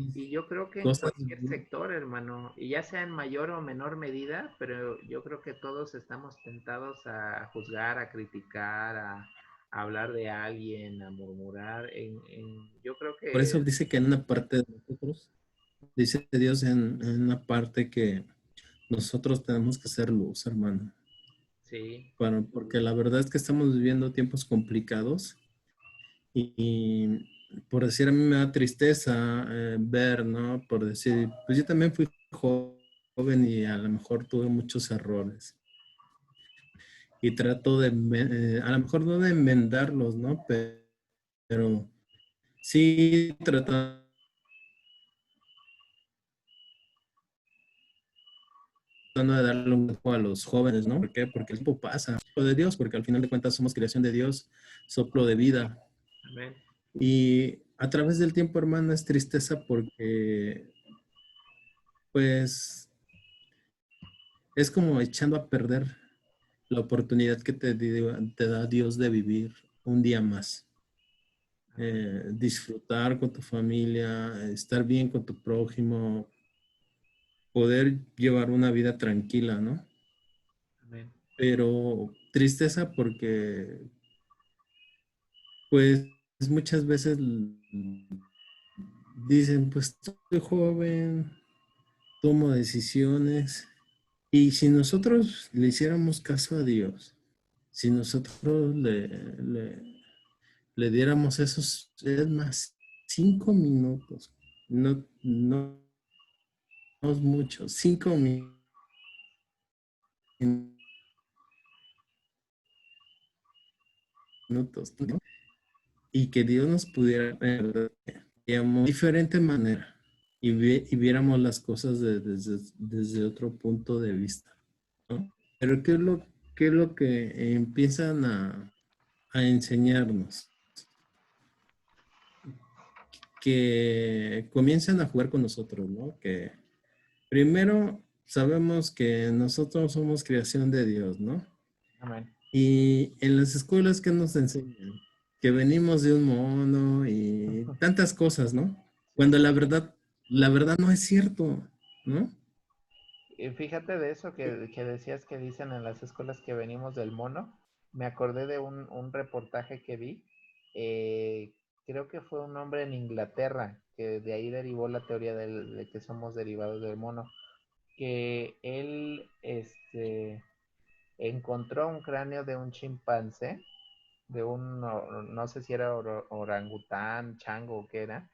en Cosas, cualquier sector, hermano, y ya sea en mayor o menor medida, pero yo creo que todos estamos tentados a juzgar, a criticar, a hablar de alguien, a murmurar. Yo creo por eso que dice que en una parte de nosotros, dice Dios en una parte que nosotros tenemos que ser luz, hermano. sí, Porque la verdad es que estamos viviendo tiempos complicados y por decir, a mí me da tristeza ver, ¿no? Por decir, pues yo también fui joven y a lo mejor tuve muchos errores y trato a lo mejor no de enmendarlos, ¿no? Pero sí tratando de darle un poco a los jóvenes, ¿no? ¿Por qué? Porque el tiempo pasa. Soplo de Dios, porque al final de cuentas somos creación de Dios, soplo de vida. amén. Y a través del tiempo, hermano, es tristeza porque, pues, es como echando a perder la oportunidad que te da Dios de vivir un día más. Amén, Disfrutar con tu familia, estar bien con tu prójimo, poder llevar una vida tranquila, ¿no? amén. Pero tristeza porque, pues, muchas veces dicen, pues, estoy joven, tomo decisiones. Y si nosotros le hiciéramos caso a Dios, si nosotros le diéramos esos, es más, 5 minutos, no es mucho, 5 minutos, ¿no? Y que Dios nos pudiera ver de diferente manera y viéramos las cosas desde otro punto de vista, ¿no? Pero qué es lo que empiezan a enseñarnos? Que comiencen a jugar con nosotros, ¿no? Que primero sabemos que nosotros somos creación de Dios, ¿no? Amén. Y en las escuelas que nos enseñan que venimos de un mono y tantas cosas, ¿no? Sí, Cuando sí, sí. la verdad no es cierto, ¿no? Y fíjate de eso que decías que dicen en las escuelas que venimos del mono. Me acordé de un reportaje que vi. eh, Creo que fue un hombre en Inglaterra, que de ahí derivó la teoría de que somos derivados del mono. Que encontró un cráneo de un chimpancé, no sé si era orangután, chango o qué era,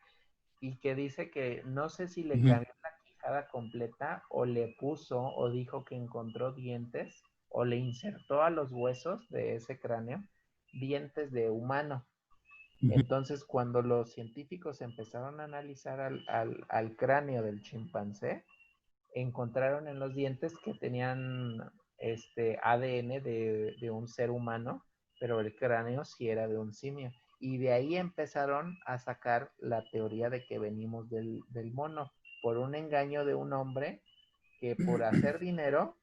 y que dice que no sé si le Ujú. cambió la quijada completa o le puso o dijo que encontró dientes o le insertó a los huesos de ese cráneo dientes de humano. Ujú. Entonces, cuando los científicos empezaron a analizar al cráneo del chimpancé, encontraron en los dientes que tenían ADN de un ser humano, pero el cráneo sí era de un simio. Y de ahí empezaron a sacar la teoría de que venimos del mono, por un engaño de un hombre que por hacer dinero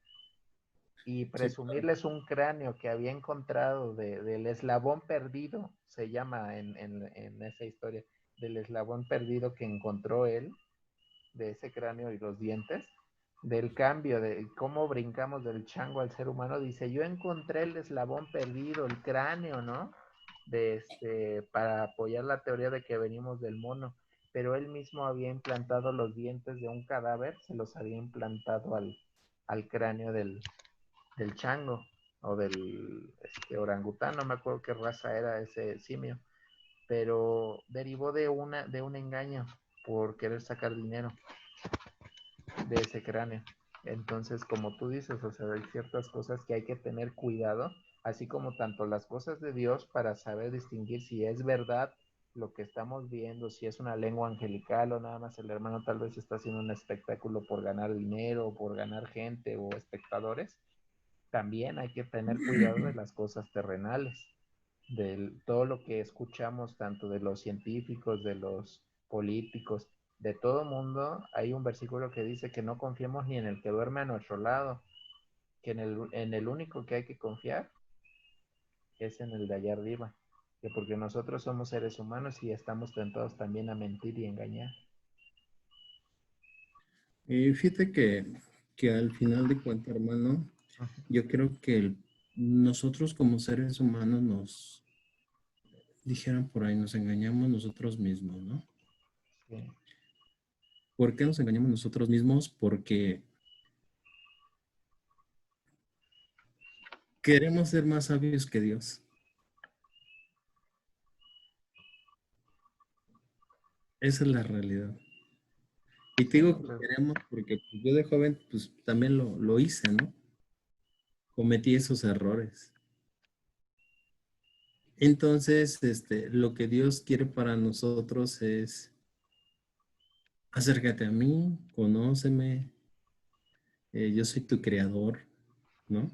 y Sí, claro. presumirles un cráneo que había encontrado del eslabón perdido, se llama en esa historia, del eslabón perdido que encontró él, de ese cráneo y los dientes, del cambio, de cómo brincamos del chango al ser humano, dice, yo encontré el eslabón perdido, el cráneo, ¿no? Para apoyar la teoría de que venimos del mono, pero él mismo había implantado los dientes de un cadáver, se los había implantado al cráneo del chango o del orangután, no me acuerdo qué raza era ese simio, pero derivó de un engaño por querer sacar dinero de ese cráneo. Entonces, como tú dices, o sea, hay ciertas cosas que hay que tener cuidado, así como tanto las cosas de Dios para saber distinguir si es verdad lo que estamos viendo, si es una lengua angelical o nada más el hermano tal vez está haciendo un espectáculo por ganar dinero, o por ganar gente o espectadores. También hay que tener cuidado de las cosas terrenales, de todo lo que escuchamos, tanto de los científicos, de los políticos, de todo mundo. Hay un versículo que dice que no confiemos ni en el que duerme a nuestro lado, que en el único que hay que confiar es en el de allá arriba, que porque nosotros somos seres humanos y estamos tentados también a mentir y engañar. Y fíjate que al final de cuentas, hermano, yo creo que nosotros como seres humanos dijeron por ahí, nos engañamos nosotros mismos, ¿no? Sí, ¿Por qué nos engañamos nosotros mismos? Porque queremos ser más sabios que Dios. Esa es la realidad. Y te sí, digo que pues, queremos porque pues, yo de joven pues también lo hice, ¿no? Cometí esos errores. Entonces, lo que Dios quiere para nosotros es acércate a mí, conóceme, yo soy tu creador, ¿no?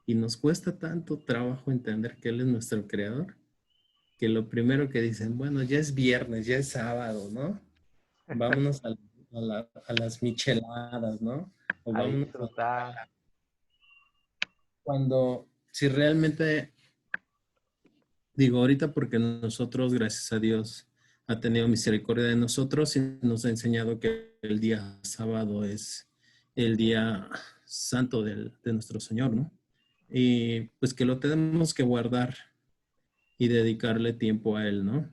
Y nos cuesta tanto trabajo entender que Él es nuestro creador, que lo primero que dicen, bueno, ya es viernes, ya es sábado, ¿no? Vámonos a las micheladas, ¿no? O a vámonos a... disfrutar. Cuando, si realmente, digo ahorita porque nosotros, gracias a Dios, ha tenido misericordia de nosotros y nos ha enseñado que el día sábado es el día santo de nuestro Señor, ¿no? Y pues que lo tenemos que guardar y dedicarle tiempo a Él, ¿no?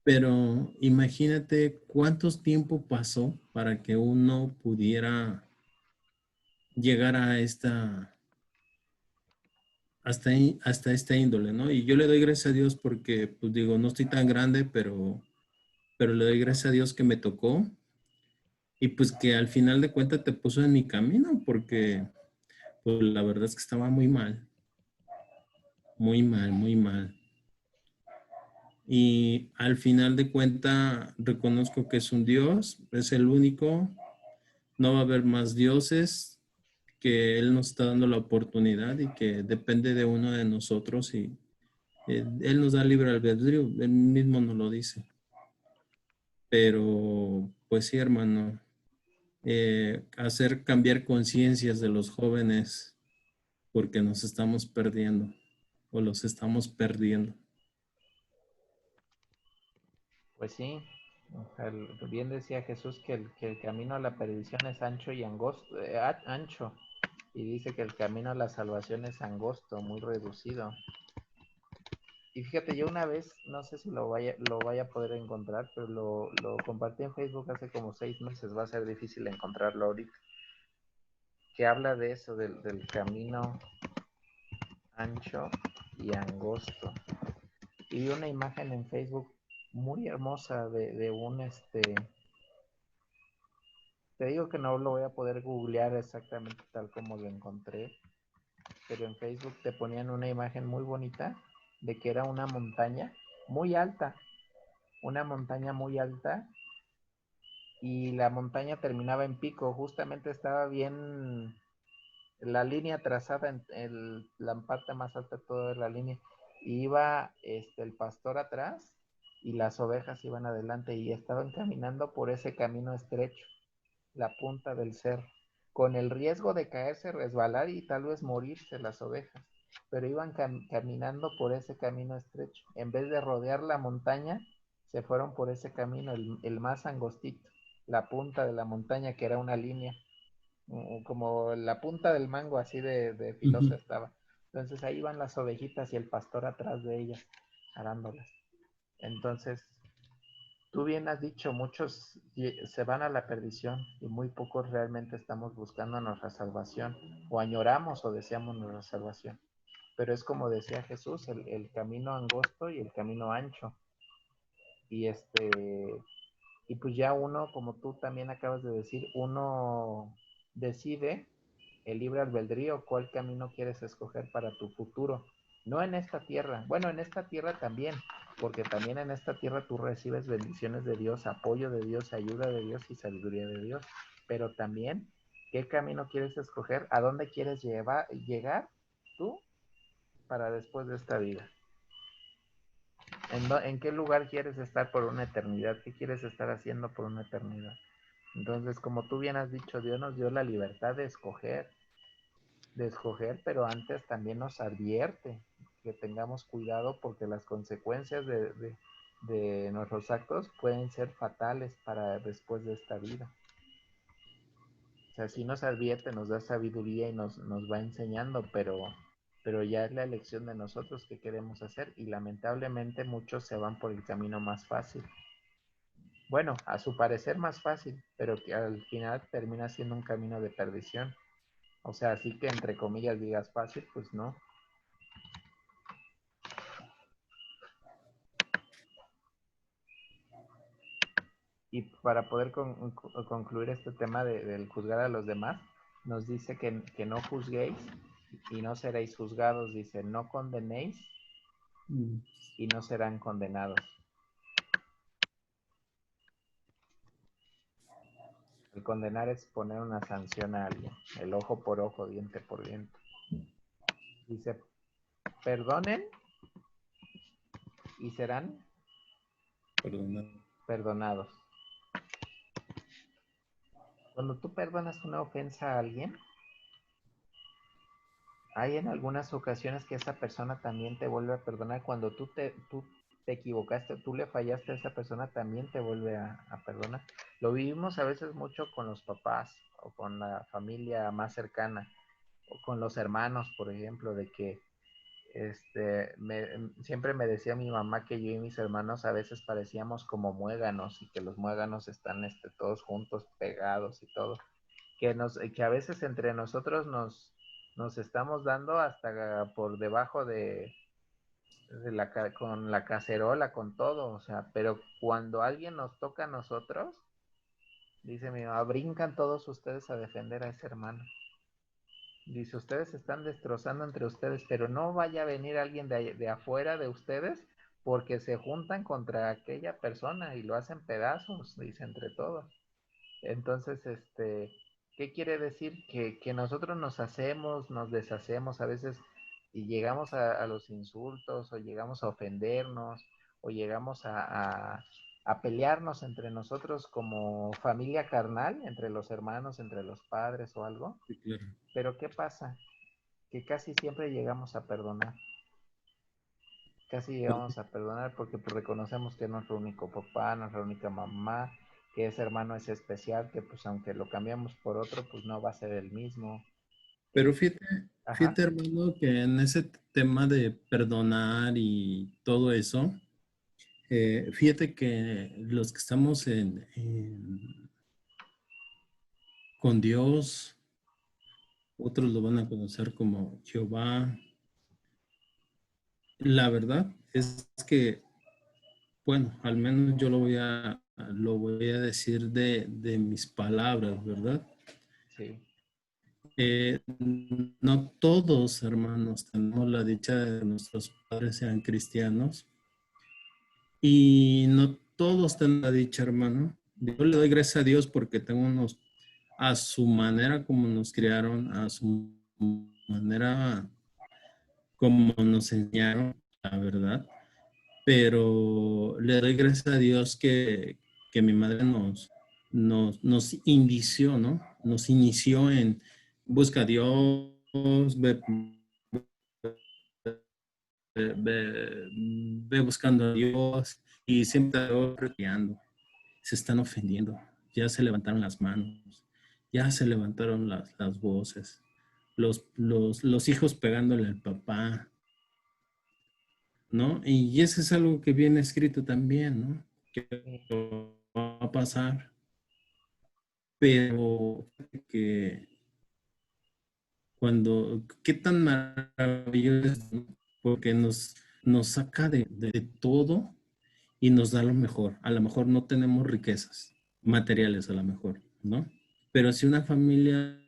Pero imagínate cuántos tiempo pasó para que uno pudiera llegar a hasta esta índole, ¿no? Y yo le doy gracias a Dios porque, pues digo, no estoy tan grande, pero le doy gracias a Dios que me tocó y pues que al final de cuentas te puso en mi camino porque, pues la verdad es que estaba muy mal, muy mal, muy mal. Y al final de cuentas reconozco que es un Dios, es el único, no va a haber más dioses, que Él nos está dando la oportunidad y que depende de uno de nosotros y Él nos da libre albedrío, Él mismo nos lo dice. Pero pues sí, hermano, hacer cambiar conciencias de los jóvenes porque nos estamos perdiendo o los estamos perdiendo. Pues sí, o sea, bien decía Jesús que el camino a la perdición es ancho y angosto, ancho, y dice que el camino a la salvación es angosto, muy reducido. Y fíjate, yo una vez, no sé si lo vaya a poder encontrar, pero lo compartí en Facebook hace como 6 meses, va a ser difícil encontrarlo ahorita. que habla de eso, del camino ancho y angosto. Y vi una imagen en Facebook muy hermosa de un, te digo que no lo voy a poder googlear exactamente tal como lo encontré, pero en Facebook te ponían una imagen muy bonita de que era una montaña muy alta, una montaña muy alta, y la montaña terminaba en pico, justamente estaba bien la línea trazada en la parte más alta de toda la línea, y iba el pastor atrás y las ovejas iban adelante y estaban caminando por ese camino estrecho, la punta del cerro, con el riesgo de caerse, resbalar y tal vez morirse las ovejas, pero iban caminando por ese camino estrecho. En vez de rodear la montaña, se fueron por ese camino, el más angostito, la punta de la montaña, que era una línea, como la punta del mango, así de filosa estaba. Entonces ahí van las ovejitas y el pastor atrás de ellas, arándolas. Entonces, tú bien has dicho, muchos se van a la perdición y muy pocos realmente estamos buscando nuestra salvación, o añoramos o deseamos nuestra salvación. Pero es como decía Jesús, el camino angosto y el camino ancho. Y y pues ya uno, como tú también acabas de decir, uno decide el libre albedrío cuál camino quieres escoger para tu futuro. No en esta tierra, bueno, en esta tierra también, porque también en esta tierra tú recibes bendiciones de Dios, apoyo de Dios, ayuda de Dios y sabiduría de Dios, pero también qué camino quieres escoger, a dónde quieres llegar tú para después de esta vida. ¿En qué lugar quieres estar por una eternidad? ¿Qué quieres estar haciendo por una eternidad? Entonces, como tú bien has dicho, Dios nos dio la libertad de escoger, pero antes también nos advierte que tengamos cuidado porque las consecuencias de nuestros actos pueden ser fatales para después de esta vida. O sea, sí nos advierte, nos da sabiduría y nos va enseñando, pero ya es la elección de nosotros que queremos hacer, y lamentablemente muchos se van por el camino más fácil. Bueno, a su parecer más fácil, pero que al final termina siendo un camino de perdición. O sea, así que entre comillas digas fácil, pues no. Y para poder concluir este tema del juzgar a los demás, nos dice que no juzguéis y no seréis juzgados. Dice, no condenéis y no serán condenados. El condenar es poner una sanción a alguien, el ojo por ojo, diente por diente. Dice, perdonen y serán perdonados. Cuando tú perdonas una ofensa a alguien, hay en algunas ocasiones que esa persona también te vuelve a perdonar. Cuando tú te equivocaste, tú le fallaste a esa persona, también te vuelve a perdonar. Lo vivimos a veces mucho con los papás o con la familia más cercana o con los hermanos, por ejemplo, de que siempre me decía mi mamá que yo y mis hermanos a veces parecíamos como muéganos, y que los muéganos están todos juntos, pegados y todo. Que a veces entre nosotros nos estamos dando hasta por debajo con la cacerola, con todo, o sea, pero cuando alguien nos toca a nosotros, dice mi mamá, brincan todos ustedes a defender a ese hermano. Dice, ustedes están destrozando entre ustedes, pero no vaya a venir alguien de afuera de ustedes, porque se juntan contra aquella persona y lo hacen pedazos, dice, entre todos. Entonces, ¿qué quiere decir? Que nosotros nos hacemos, nos deshacemos a veces, y llegamos a los insultos, o llegamos a ofendernos, o llegamos a pelearnos entre nosotros como familia carnal, entre los hermanos, entre los padres o algo. Sí, claro. Pero ¿qué pasa? Que casi siempre llegamos a perdonar. Casi llegamos a perdonar porque pues reconocemos que es nuestro único papá, nuestra única mamá, que ese hermano es especial, que pues aunque lo cambiamos por otro, pues no va a ser el mismo. Pero Ajá. fíjate, hermano, que en ese tema de perdonar y todo eso, fíjate que los que estamos con Dios, otros lo van a conocer como Jehová. La verdad es que, bueno, al menos yo lo voy a decir de mis palabras, ¿verdad? Sí, No todos, hermanos, tenemos la dicha de que nuestros padres sean cristianos y no todos tienen la dicha, hermano. Yo le doy gracias a Dios porque tengo unos, a su manera como nos criaron, a su manera como nos enseñaron, la verdad. Pero le doy gracias a Dios que mi madre nos inició, ¿no? Nos inició en busca a Dios, ve, ve buscando a Dios y siempre criando. Se están ofendiendo, ya se levantaron las manos, ya se levantaron las voces, los hijos pegándole al papá, ¿no? Y eso es algo que viene escrito también, ¿no? Que va a pasar, pero que qué tan maravilloso es, ¿no? Porque nos saca de todo y nos da lo mejor. A lo mejor no tenemos riquezas materiales, a lo mejor, ¿no? Pero si una familia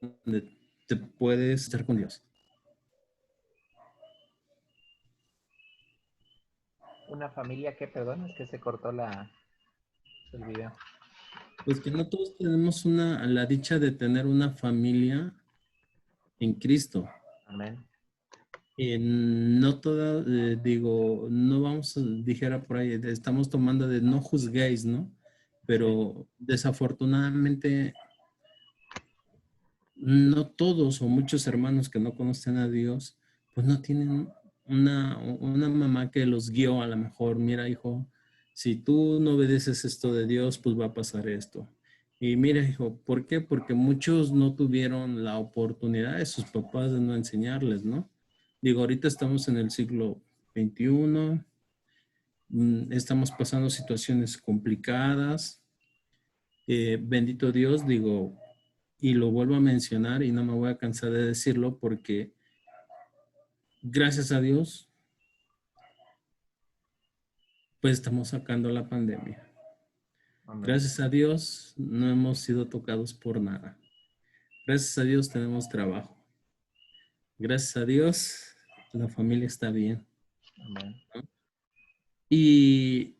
donde te puedes estar con Dios. una familia que, perdón, es que se cortó el video. Pues que no todos tenemos la dicha de tener una familia en Cristo. Amén. No toda, digo, no vamos, dijera por ahí, estamos tomando de no juzguéis, ¿no? Pero desafortunadamente no todos o muchos hermanos que no conocen a Dios, pues no tienen una mamá que los guió a lo mejor, mira hijo, si tú no obedeces esto de Dios, pues va a pasar esto. Y mira hijo, ¿por qué? Porque muchos no tuvieron la oportunidad de sus papás de no enseñarles, ¿no? Digo, ahorita estamos en el siglo XXI, estamos pasando situaciones complicadas. Bendito Dios, digo, y lo vuelvo a mencionar y no me voy a cansar de decirlo porque gracias a Dios, pues estamos sacando la pandemia. Amén. Gracias a Dios no hemos sido tocados por nada. Gracias a Dios tenemos trabajo. Gracias a Dios la familia está bien. Amén. ¿No? Y,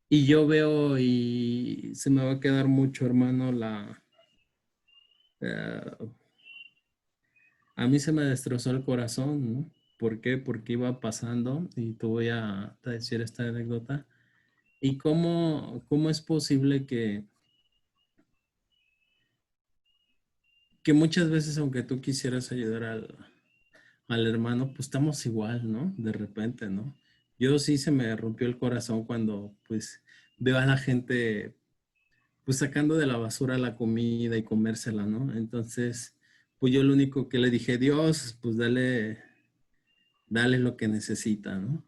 y yo veo y se me va a quedar mucho, hermano, eh, a mí se me destrozó el corazón, ¿no? ¿Por qué? Porque iba pasando y te voy a decir esta anécdota. ¿Y cómo es posible que muchas veces, aunque tú quisieras ayudar al hermano, pues estamos igual, ¿no? De repente, ¿no? Yo sí se me rompió el corazón cuando, pues, veo a la gente, pues, sacando de la basura la comida y comérsela, ¿no? Entonces, pues yo lo único que le dije, Dios, pues dale lo que necesita, ¿no?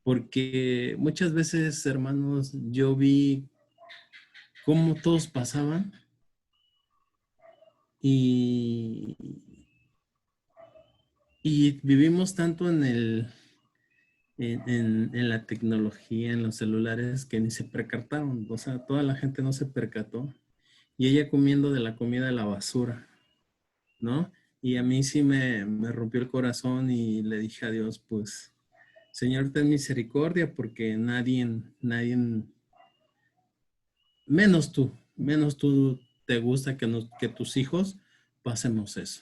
Porque muchas veces, hermanos, yo vi cómo todos pasaban y, y vivimos tanto en la tecnología, en los celulares, que ni se percataron. O sea, toda la gente no se percató. Y ella comiendo de la comida de la basura, ¿no? Y a mí sí me rompió el corazón y le dije a Dios, pues, Señor, ten misericordia porque nadie, menos tú te gusta que tus hijos pasemos eso,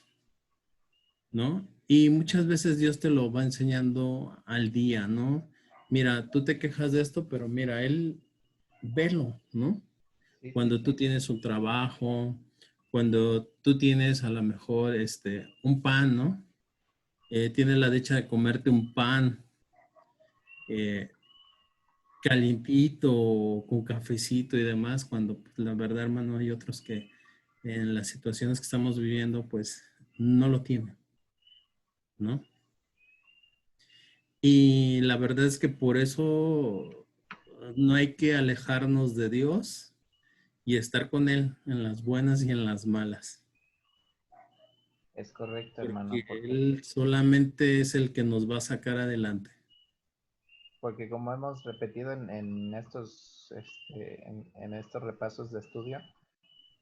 ¿no? Y muchas veces Dios te lo va enseñando al día, ¿no? Mira, tú te quejas de esto, pero mira, Él, velo, ¿no? Sí, sí, Cuando tú sí. tienes un trabajo, cuando tú tienes a lo mejor un pan, ¿no? Tienes la dicha de comerte un pan eh, calientito, con cafecito y demás, cuando pues, la verdad, hermano, hay otros en las situaciones que estamos viviendo, pues no lo tiene, ¿no? Y la verdad es que por eso no hay que alejarnos de Dios y estar con Él en las buenas y en las malas, Es correcto, hermano, porque Él solamente es el que nos va a sacar adelante. porque como hemos repetido en estos, en estos repasos de estudio,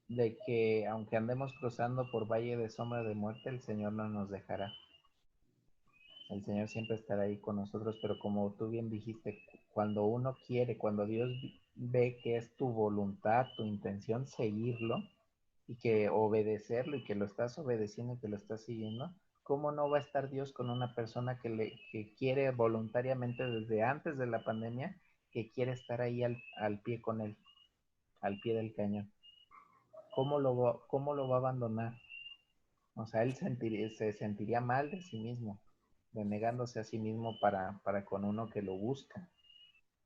de que aunque andemos cruzando por valle de sombra de muerte, el Señor no nos dejará. El Señor siempre estará ahí con nosotros, pero como tú bien dijiste, cuando uno quiere, cuando Dios ve que es tu voluntad, tu intención seguirlo y que obedecerlo y que lo estás obedeciendo y que lo estás siguiendo, ¿cómo no va a estar Dios con una persona que quiere voluntariamente desde antes de la pandemia, que quiere estar ahí al pie con él, al pie del cañón? ¿Cómo lo va a abandonar? O sea, él se sentiría mal de sí mismo, denegándose a sí mismo para con uno que lo busca.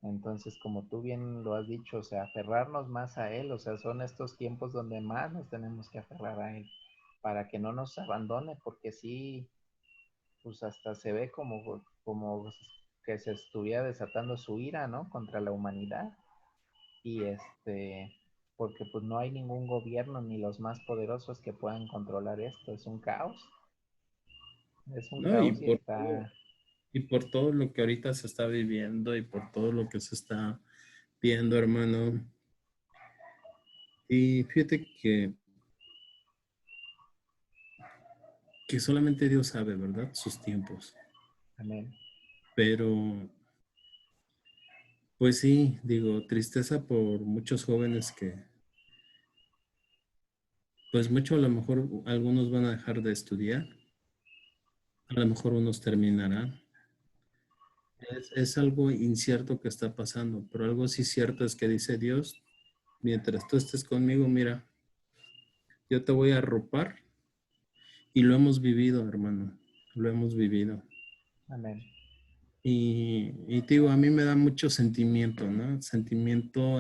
Entonces, como tú bien lo has dicho, o sea, aferrarnos más a él, o sea, son estos tiempos donde más nos tenemos que aferrar a él, para que no nos abandone, porque sí, pues hasta se ve como que se estuviera desatando su ira, ¿no? Contra la humanidad. Y porque pues no hay ningún gobierno ni los más poderosos que puedan controlar esto, es un caos. Es un ¿No? caos y está. Y por todo lo que ahorita se está viviendo y por todo lo que se está viendo, hermano. Y fíjate que solamente Dios sabe, ¿verdad? Sus tiempos. Amén. Pero, pues sí, digo, tristeza por muchos jóvenes que, pues mucho a lo mejor algunos van a dejar de estudiar, a lo mejor unos terminarán. Es algo incierto que está pasando, pero algo sí cierto es que dice Dios, mientras tú estés conmigo, mira, yo te voy a arropar y lo hemos vivido, hermano, lo hemos vivido. Amén. Y te digo, a mí me da mucho sentimiento, ¿no? Sentimiento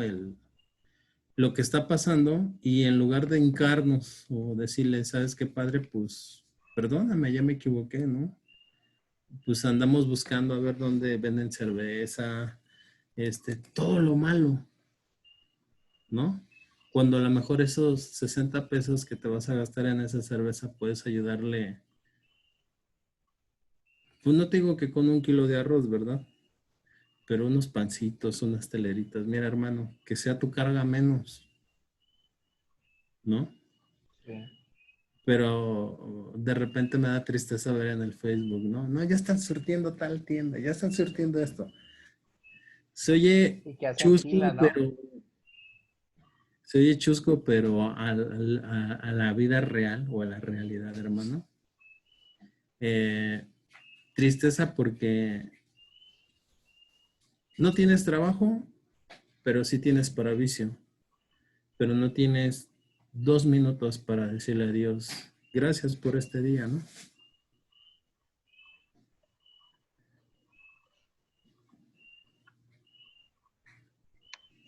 lo que está pasando y en lugar de hincarnos o decirle, ¿sabes qué, padre? Pues perdóname, ya me equivoqué, ¿no? Pues andamos buscando a ver dónde venden cerveza, todo lo malo, ¿no? Cuando a lo mejor esos 60 pesos que te vas a gastar en esa cerveza puedes ayudarle, pues no te digo que con un kilo de arroz, ¿verdad? Pero unos pancitos, unas teleritas. Mira, hermano, que sea tu carga menos, ¿no? Sí. Pero de repente me da tristeza ver en el Facebook, ¿no? No, ya están surtiendo tal tienda, ya están surtiendo esto. Se oye Y que hacen chusco, fila, ¿no? pero se oye chusco, pero a la vida real o a la realidad, hermano. Eh, Tristeza porque no tienes trabajo, pero sí tienes para vicio, pero no tienes 2 minutos para decirle a Dios, gracias por este día, ¿no?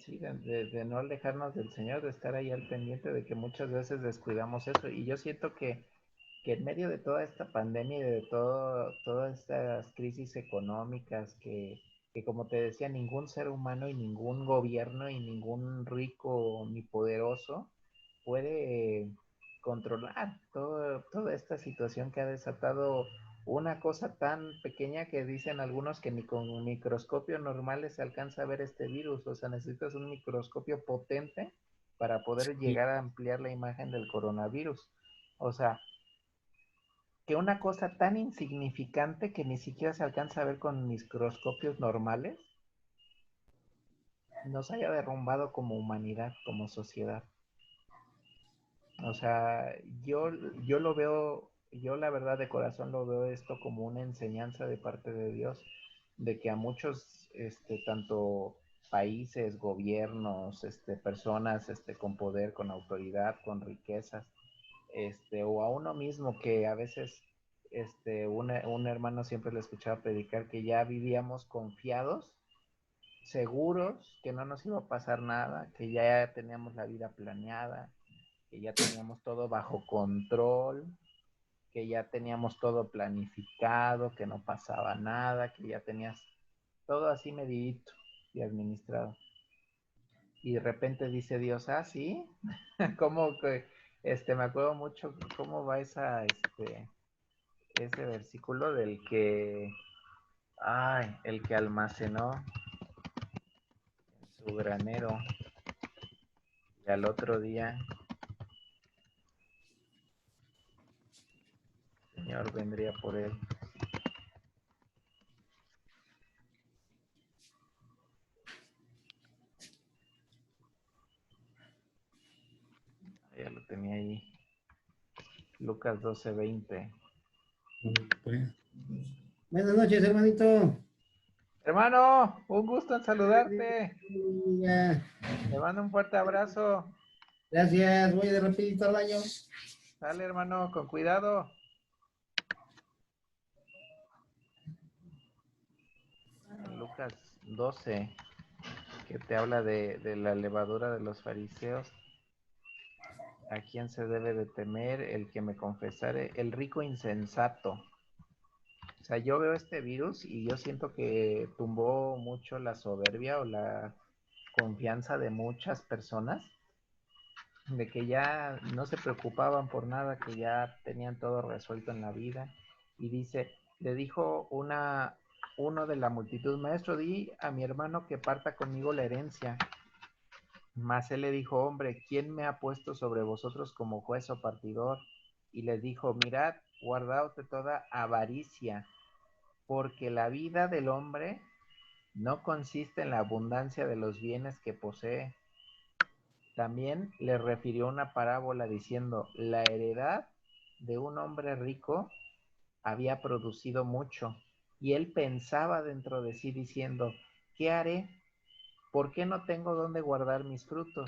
Sí, de no alejarnos del Señor, de estar ahí al pendiente de que muchas veces descuidamos eso. Y yo siento que en medio de toda esta pandemia y de todas estas crisis económicas que como te decía, ningún ser humano y ningún gobierno y ningún rico ni poderoso puede controlar toda esta situación que ha desatado una cosa tan pequeña que dicen algunos que ni con microscopio normales se alcanza a ver este virus. O sea, necesitas un microscopio potente para poder Sí, llegar a ampliar la imagen del coronavirus. O sea, que una cosa tan insignificante que ni siquiera se alcanza a ver con microscopios normales nos haya derrumbado como humanidad, como sociedad. O sea, yo lo veo, yo la verdad de corazón lo veo esto como una enseñanza de parte de Dios, de que a muchos, tanto países, gobiernos, personas, con poder, con autoridad, con riquezas, o a uno mismo que a veces, un hermano siempre le escuchaba predicar que ya vivíamos confiados, seguros, que no nos iba a pasar nada, que ya teníamos la vida planeada, que ya teníamos todo bajo control, que ya teníamos todo planificado, que no pasaba nada, que ya tenías todo así medidito y administrado. Y de repente dice Dios, ah, sí, como que, me acuerdo mucho cómo va ese versículo del que, ay, el que almacenó en su granero y al otro día el Señor vendría por él. Ya lo tenía ahí. Lucas 12:20. Bueno, Buenas noches, hermanito. Hermano, un gusto en saludarte. Ya. Te mando un fuerte abrazo. Gracias, voy de rapidito al baño. Dale, hermano, con cuidado. En Lucas 12, que te habla de la levadura de los fariseos. ¿A quién se debe de temer? El que me confesare, el rico insensato. O sea, yo veo este virus y yo siento que tumbó mucho la soberbia o la confianza de muchas personas, de que ya no se preocupaban por nada, que ya tenían todo resuelto en la vida. Y dice, le dijo uno de la multitud, maestro, di a mi hermano que parta conmigo la herencia. Mas él le dijo, hombre, ¿quién me ha puesto sobre vosotros como juez o partidor? Y les dijo, mirad, guardaos de toda avaricia, porque la vida del hombre no consiste en la abundancia de los bienes que posee. También le refirió una parábola diciendo, la heredad de un hombre rico había producido mucho, y él pensaba dentro de sí diciendo, ¿qué haré? ¿Por qué no tengo dónde guardar mis frutos?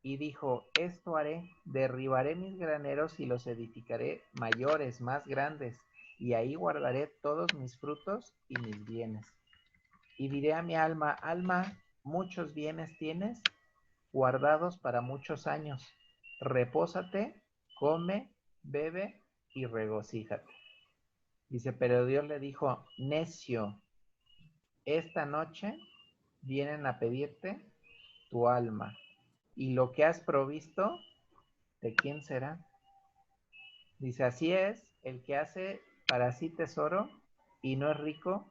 Y dijo, esto haré, derribaré mis graneros y los edificaré mayores, más grandes, y ahí guardaré todos mis frutos y mis bienes. Y diré a mi alma, alma, muchos bienes tienes, guardados para muchos años. Repósate, come, bebe y regocíjate. Dice, pero Dios le dijo, necio, esta noche vienen a pedirte tu alma, y lo que has provisto, ¿de quién será? Dice, así es el que hace para sí tesoro y no es rico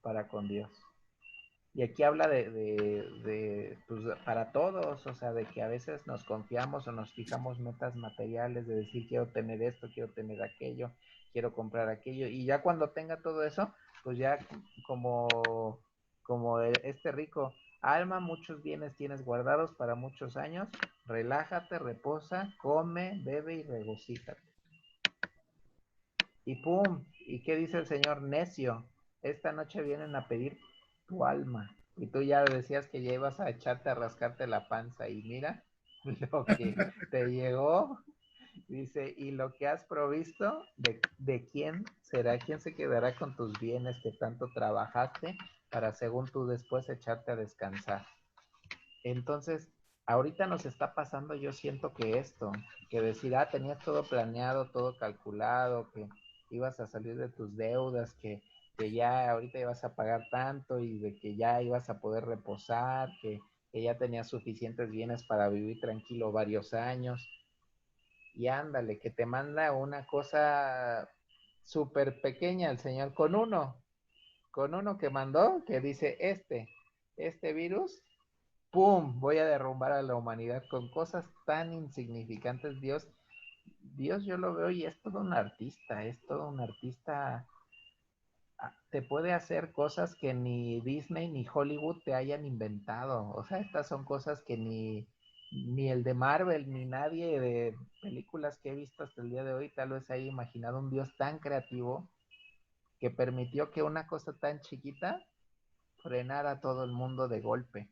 para con Dios. Y aquí habla pues, para todos, o sea, de que a veces nos confiamos o nos fijamos metas materiales, de decir, quiero tener esto, quiero tener aquello, quiero comprar aquello, y ya cuando tenga todo eso, pues ya como este rico, alma, muchos bienes tienes guardados para muchos años, relájate, reposa, come, bebe y regocíjate. Y pum, ¿y qué dice el Señor? Necio, esta noche vienen a pedir tu alma. Y tú ya decías que ya ibas a echarte a rascarte la panza. Y mira lo que te llegó. Dice, y lo que has provisto, ¿de quién será? ¿Quién se quedará con tus bienes que tanto trabajaste para según tú después echarte a descansar? Entonces, ahorita nos está pasando, yo siento que esto, que decir, tenías todo planeado, todo calculado, que ibas a salir de tus deudas, que ya ahorita ibas a pagar tanto y de que ya ibas a poder reposar, que ya tenías suficientes bienes para vivir tranquilo varios años. Y ándale, que te manda una cosa súper pequeña el Señor con uno que mandó, que dice, este virus, ¡pum! Voy a derrumbar a la humanidad con cosas tan insignificantes. Dios yo lo veo y es todo un artista, te puede hacer cosas que ni Disney ni Hollywood te hayan inventado. O sea, estas son cosas que ni el de Marvel, ni nadie de películas que he visto hasta el día de hoy tal vez haya imaginado un Dios tan creativo que permitió que una cosa tan chiquita frenara a todo el mundo de golpe.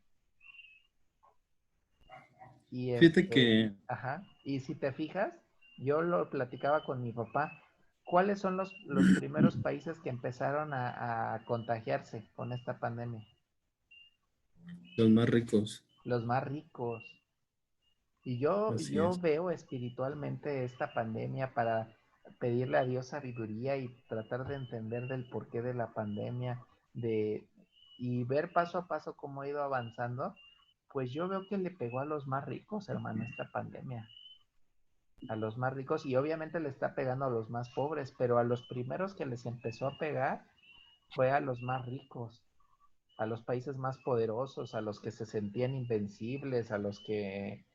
Y fíjate que ajá, y si te fijas, yo lo platicaba con mi papá, ¿cuáles son los primeros países que empezaron a contagiarse con esta pandemia? los más ricos. Los más ricos. Y yo, Así yo es. veo espiritualmente esta pandemia para pedirle a Dios sabiduría y tratar de entender del porqué de la pandemia, de, y ver paso a paso cómo ha ido avanzando, pues yo veo que le pegó a los más ricos, hermano, esta pandemia. A los más ricos y obviamente le está pegando a los más pobres, pero a los primeros que les empezó a pegar fue a los más ricos, a los países más poderosos, a los que se sentían invencibles, a los que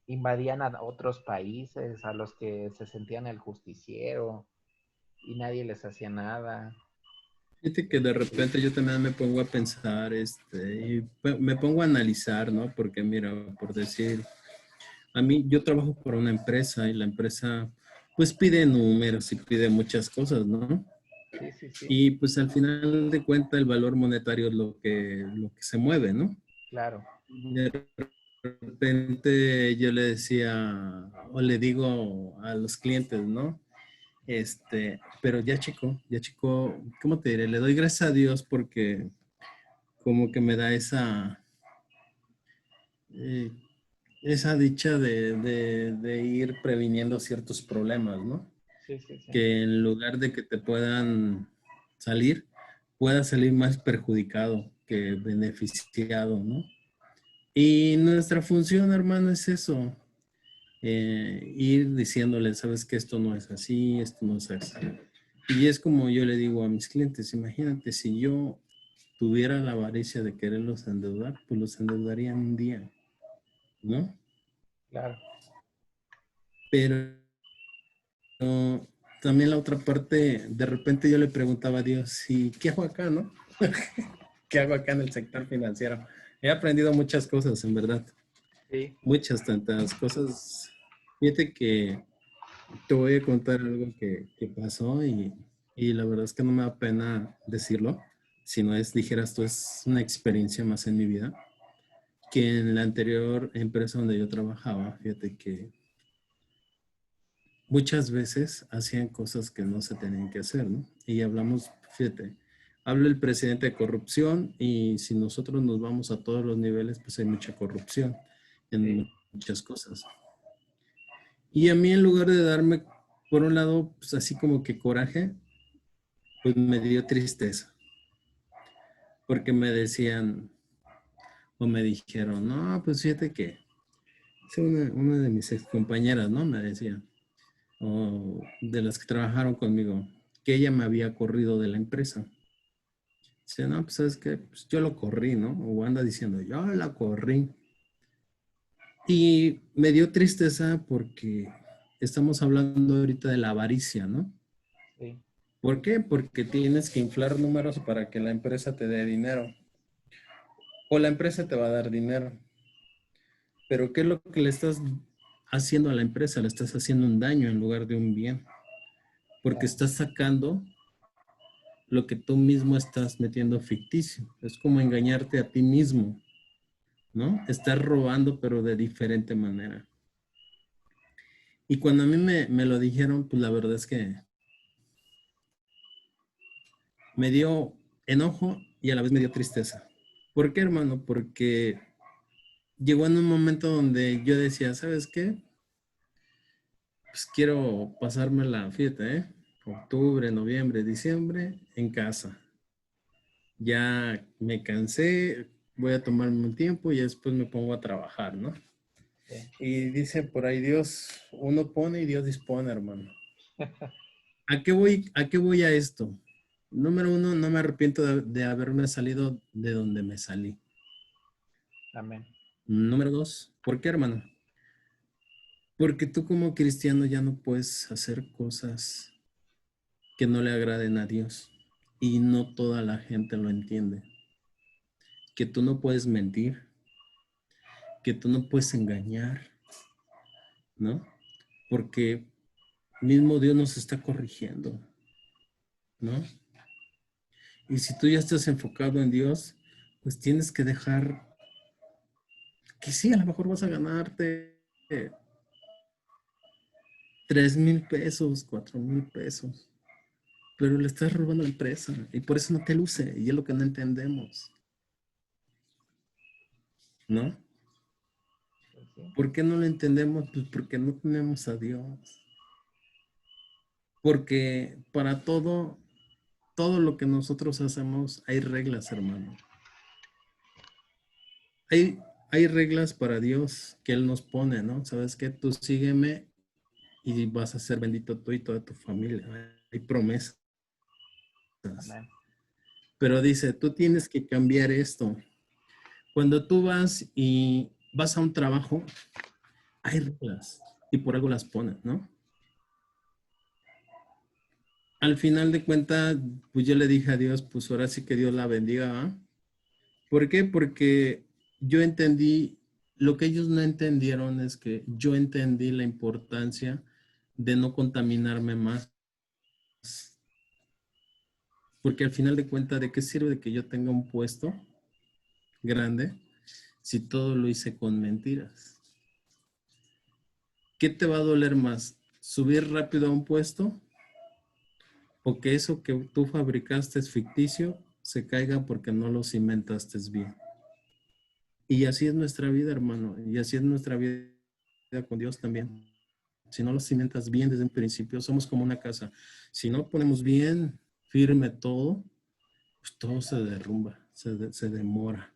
invadían a otros países, a los que se sentían el justiciero y nadie les hacía nada. Fíjate que de repente yo también me pongo a pensar, me pongo a analizar, ¿no? Porque mira, por decir, a mí yo trabajo por una empresa y la empresa pues pide números y pide muchas cosas, ¿no? Sí, sí, sí, Y pues al final de cuentas el valor monetario es lo que se mueve, ¿no? claro. De repente yo le decía o le digo a los clientes, ¿no? Pero ya chico, ¿cómo te diré? Le doy gracias a Dios porque como que me da eh, esa dicha de ir previniendo ciertos problemas, ¿no? Sí, sí, sí. Que en lugar de que te puedan salir, puedas salir más perjudicado que beneficiado, ¿no? Y nuestra función, hermano, es eso, ir diciéndole, sabes que esto no es así, esto no es así. Y es como yo le digo a mis clientes, imagínate si yo tuviera la avaricia de quererlos endeudar, pues los endeudaría en un día, ¿no? Claro. Pero también la otra parte, de repente yo le preguntaba a Dios, ¿y qué hago acá, no? ¿Qué hago acá en el sector financiero? He aprendido muchas cosas, en verdad. Sí, Muchas, tantas cosas. Fíjate que te voy a contar algo que pasó y la verdad es que no me da pena decirlo, si no es, dijeras tú, es una experiencia más en mi vida, que en la anterior empresa donde yo trabajaba, fíjate que muchas veces hacían cosas que no se tenían que hacer, ¿no? Y hablamos, fíjate, habla el presidente de corrupción y si nosotros nos vamos a todos los niveles, pues hay mucha corrupción sí, en muchas cosas. Y a mí en lugar de darme, por un lado, pues así como que coraje, pues me dio tristeza, porque me decían o me dijeron, no, pues fíjate que es una de mis ex compañeras, ¿no? Me decía, o de las que trabajaron conmigo, que ella me había corrido de la empresa. Dice, no, pues sabes que pues, yo lo corrí, ¿no? O anda diciendo, yo la corrí. Y me dio tristeza porque estamos hablando ahorita de la avaricia, ¿no? sí, ¿Por qué? Porque tienes que inflar números para que la empresa te dé dinero. O la empresa te va a dar dinero. Pero ¿qué es lo que le estás haciendo a la empresa? Le estás haciendo un daño en lugar de un bien. Porque claro. estás sacando lo que tú mismo estás metiendo ficticio. Es como engañarte a ti mismo, ¿no? Estás robando, pero de diferente manera. Y cuando a mí me lo dijeron, pues la verdad es que me dio enojo y a la vez me dio tristeza. ¿Por qué, hermano? Porque llegó en un momento donde yo decía, ¿sabes qué? Pues quiero pasármela, fíjate, ¿eh? Octubre, noviembre, diciembre, en casa. Ya me cansé, voy a tomarme un tiempo y después me pongo a trabajar, ¿no? Sí. Y dice por ahí Dios, uno pone y Dios dispone, hermano. ¿A qué voy a esto? Número uno, no me arrepiento de haberme salido de donde me salí. Amén. Número dos, ¿por qué, hermano? Porque tú como cristiano ya no puedes hacer cosas que no le agraden a Dios. Y no toda la gente lo entiende. Que tú no puedes mentir, que tú no puedes engañar, ¿no? Porque mismo Dios nos está corrigiendo, ¿no? Y si tú ya estás enfocado en Dios, pues tienes que dejar que sí, a lo mejor vas a ganarte 3,000 pesos, 4,000 pesos, pero le estás robando a la empresa y por eso no te luce y es lo que no entendemos, ¿no? sí. ¿Por qué no lo entendemos? Pues porque no tenemos a Dios. Porque para todo lo que nosotros hacemos, hay reglas, hermano. Hay reglas para Dios que Él nos pone, ¿no? ¿Sabes qué? Tú sígueme y vas a ser bendito tú y toda tu familia. Hay promesas. Amén. Pero dice, tú tienes que cambiar esto. Cuando tú vas a un trabajo, hay reglas y por algo las ponen, ¿no? Al final de cuentas, pues yo le dije a Dios, pues ahora sí que Dios la bendiga, ¿va? ¿Por qué? Porque yo entendí, lo que ellos no entendieron es que yo entendí la importancia de no contaminarme más. Porque al final de cuentas, ¿de qué sirve que yo tenga un puesto grande si todo lo hice con mentiras? ¿Qué te va a doler más? ¿Subir rápido a un puesto o que eso que tú fabricaste es ficticio se caiga porque no lo cimentaste bien? Y así es nuestra vida, hermano, y así es nuestra vida con Dios también. Si no lo cimentas bien desde un principio, somos como una casa. Si no ponemos bien firme todo, pues todo se derrumba, se demora.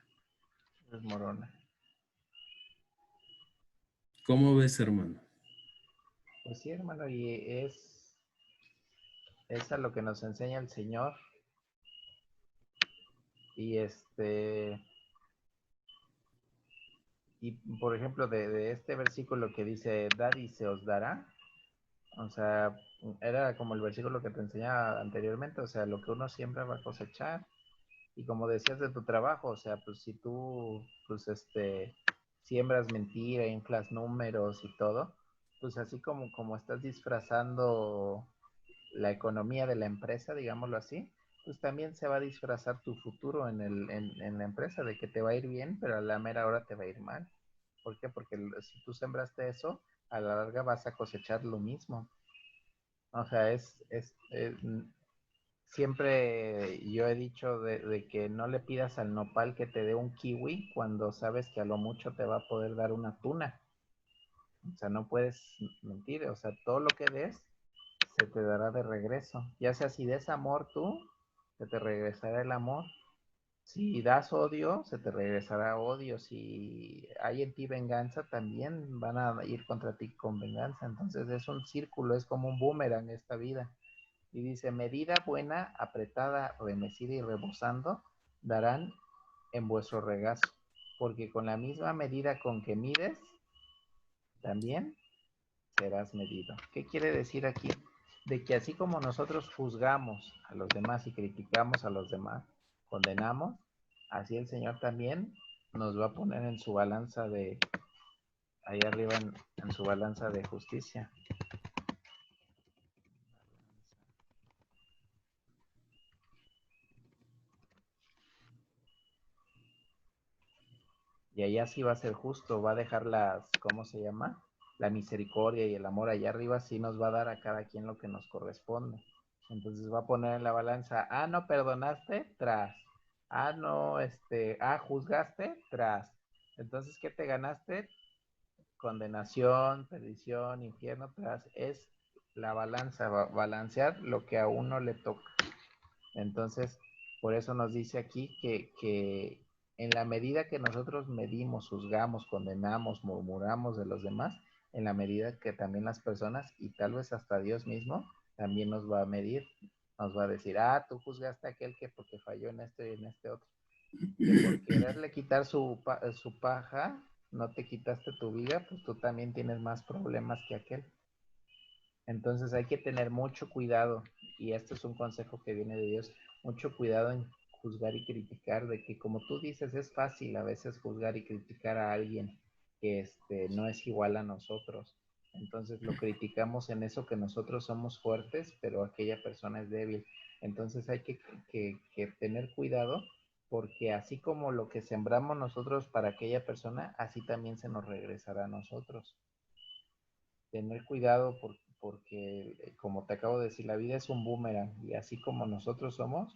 Desmorona. ¿Cómo ves, hermano? Pues sí, hermano, y es a lo que nos enseña el Señor. Y y por ejemplo, de este versículo que dice, dad y se os dará, o sea, era como el versículo que te enseñaba anteriormente, o sea, lo que uno siembra va a cosechar. Y como decías de tu trabajo, o sea, pues si tú, pues siembras mentira, inflas números y todo, pues así como estás disfrazando la economía de la empresa, digámoslo así, pues también se va a disfrazar tu futuro en la empresa, de que te va a ir bien, pero a la mera hora te va a ir mal. ¿Por qué? Porque si tú sembraste eso, a la larga vas a cosechar lo mismo. O sea, siempre yo he dicho de que no le pidas al nopal que te dé un kiwi cuando sabes que a lo mucho te va a poder dar una tuna. O sea, no puedes mentir. O sea, todo lo que des se te dará de regreso. Ya sea si des amor tú, se te regresará el amor. Si das odio, se te regresará odio. Si hay en ti venganza, también van a ir contra ti con venganza. Entonces es un círculo, es como un boomerang esta vida. Y dice, medida buena, apretada, remecida y rebosando, darán en vuestro regazo. Porque con la misma medida con que mides, también serás medido. ¿Qué quiere decir aquí? De que así como nosotros juzgamos a los demás y criticamos a los demás, condenamos, así el Señor también nos va a poner en su balanza ahí arriba en su balanza de justicia. Y allá sí va a ser justo, va a dejar ¿cómo se llama? La misericordia y el amor allá arriba sí nos va a dar a cada quien lo que nos corresponde. Entonces va a poner en la balanza, no perdonaste, tras. No, juzgaste, tras. Entonces, ¿qué te ganaste? Condenación, perdición, infierno, tras. Es la balanza, balancear lo que a uno le toca. Entonces, por eso nos dice aquí que en la medida que nosotros medimos, juzgamos, condenamos, murmuramos de los demás, en la medida que también las personas y tal vez hasta Dios mismo también nos va a medir, nos va a decir, tú juzgaste a aquel que porque falló en este y en este otro, que por quererle quitar su paja, no te quitaste tu vida, pues tú también tienes más problemas que aquel. Entonces hay que tener mucho cuidado, y esto es un consejo que viene de Dios, mucho cuidado en juzgar y criticar, de que como tú dices, es fácil a veces juzgar y criticar a alguien que no es igual a nosotros. Entonces lo criticamos en eso que nosotros somos fuertes, pero aquella persona es débil. Entonces hay que tener cuidado, porque así como lo que sembramos nosotros para aquella persona, así también se nos regresará a nosotros. Tener cuidado porque, como te acabo de decir, la vida es un boomerang, y así como nosotros somos,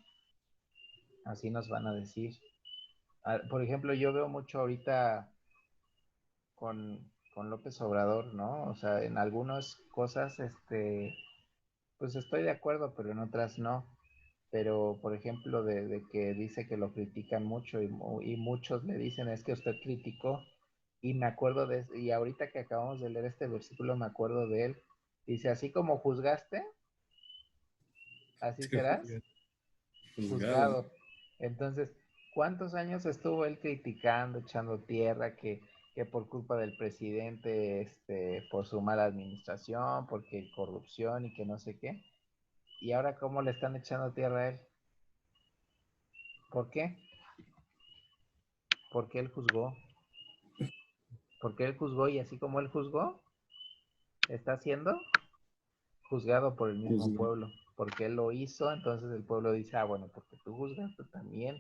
así nos van a decir. Por ejemplo, yo veo mucho ahorita con López Obrador, ¿no? O sea, en algunas cosas, pues estoy de acuerdo, pero en otras no. Pero, por ejemplo, de que dice que lo critican mucho y muchos le dicen, es que usted criticó, y me acuerdo y ahorita que acabamos de leer este versículo, me acuerdo de él. Dice, así como juzgaste, así Sí, serás juzgado. juzgado. Entonces, ¿cuántos años estuvo él criticando, echando tierra, que por culpa del presidente, por su mala administración, porque corrupción y que no sé qué? Y ahora, ¿cómo le están echando tierra a él? ¿Por qué? Porque él juzgó. Porque él juzgó y así como él juzgó, está siendo juzgado por el mismo Juzgado. pueblo. Porque él lo hizo, entonces el pueblo dice, ah, bueno, porque tú juzgaste también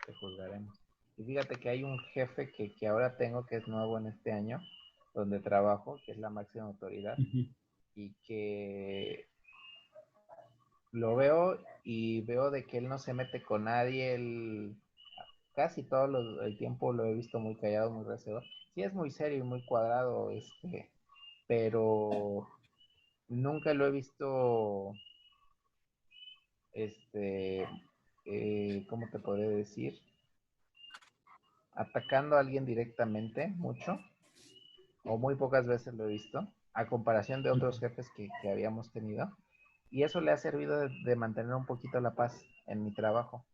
te juzgaremos. Y fíjate que hay un jefe que ahora tengo, que es nuevo en este año, donde trabajo, que es la máxima autoridad, Ujú. y que lo veo y veo de que él no se mete con nadie, él casi todo el tiempo lo he visto muy callado, muy reservado. Sí es muy serio y muy cuadrado, pero nunca lo he visto, ¿cómo te podría decir? Atacando a alguien directamente, mucho, o muy pocas veces lo he visto, a comparación de otros jefes que habíamos tenido. Y eso le ha servido de mantener un poquito la paz en mi trabajo,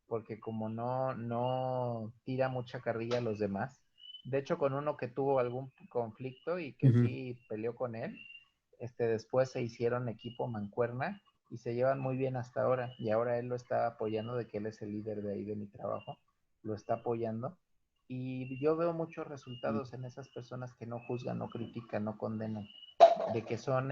porque como no tira mucha carrilla a los demás, de hecho con uno que tuvo algún conflicto y que Ujú. sí peleó con él, después se hicieron equipo mancuerna y se llevan muy bien hasta ahora. Y ahora él lo está apoyando, de que él es el líder de ahí de mi trabajo, lo está apoyando. Y yo veo muchos resultados en esas personas que no juzgan, no critican, no condenan, de que son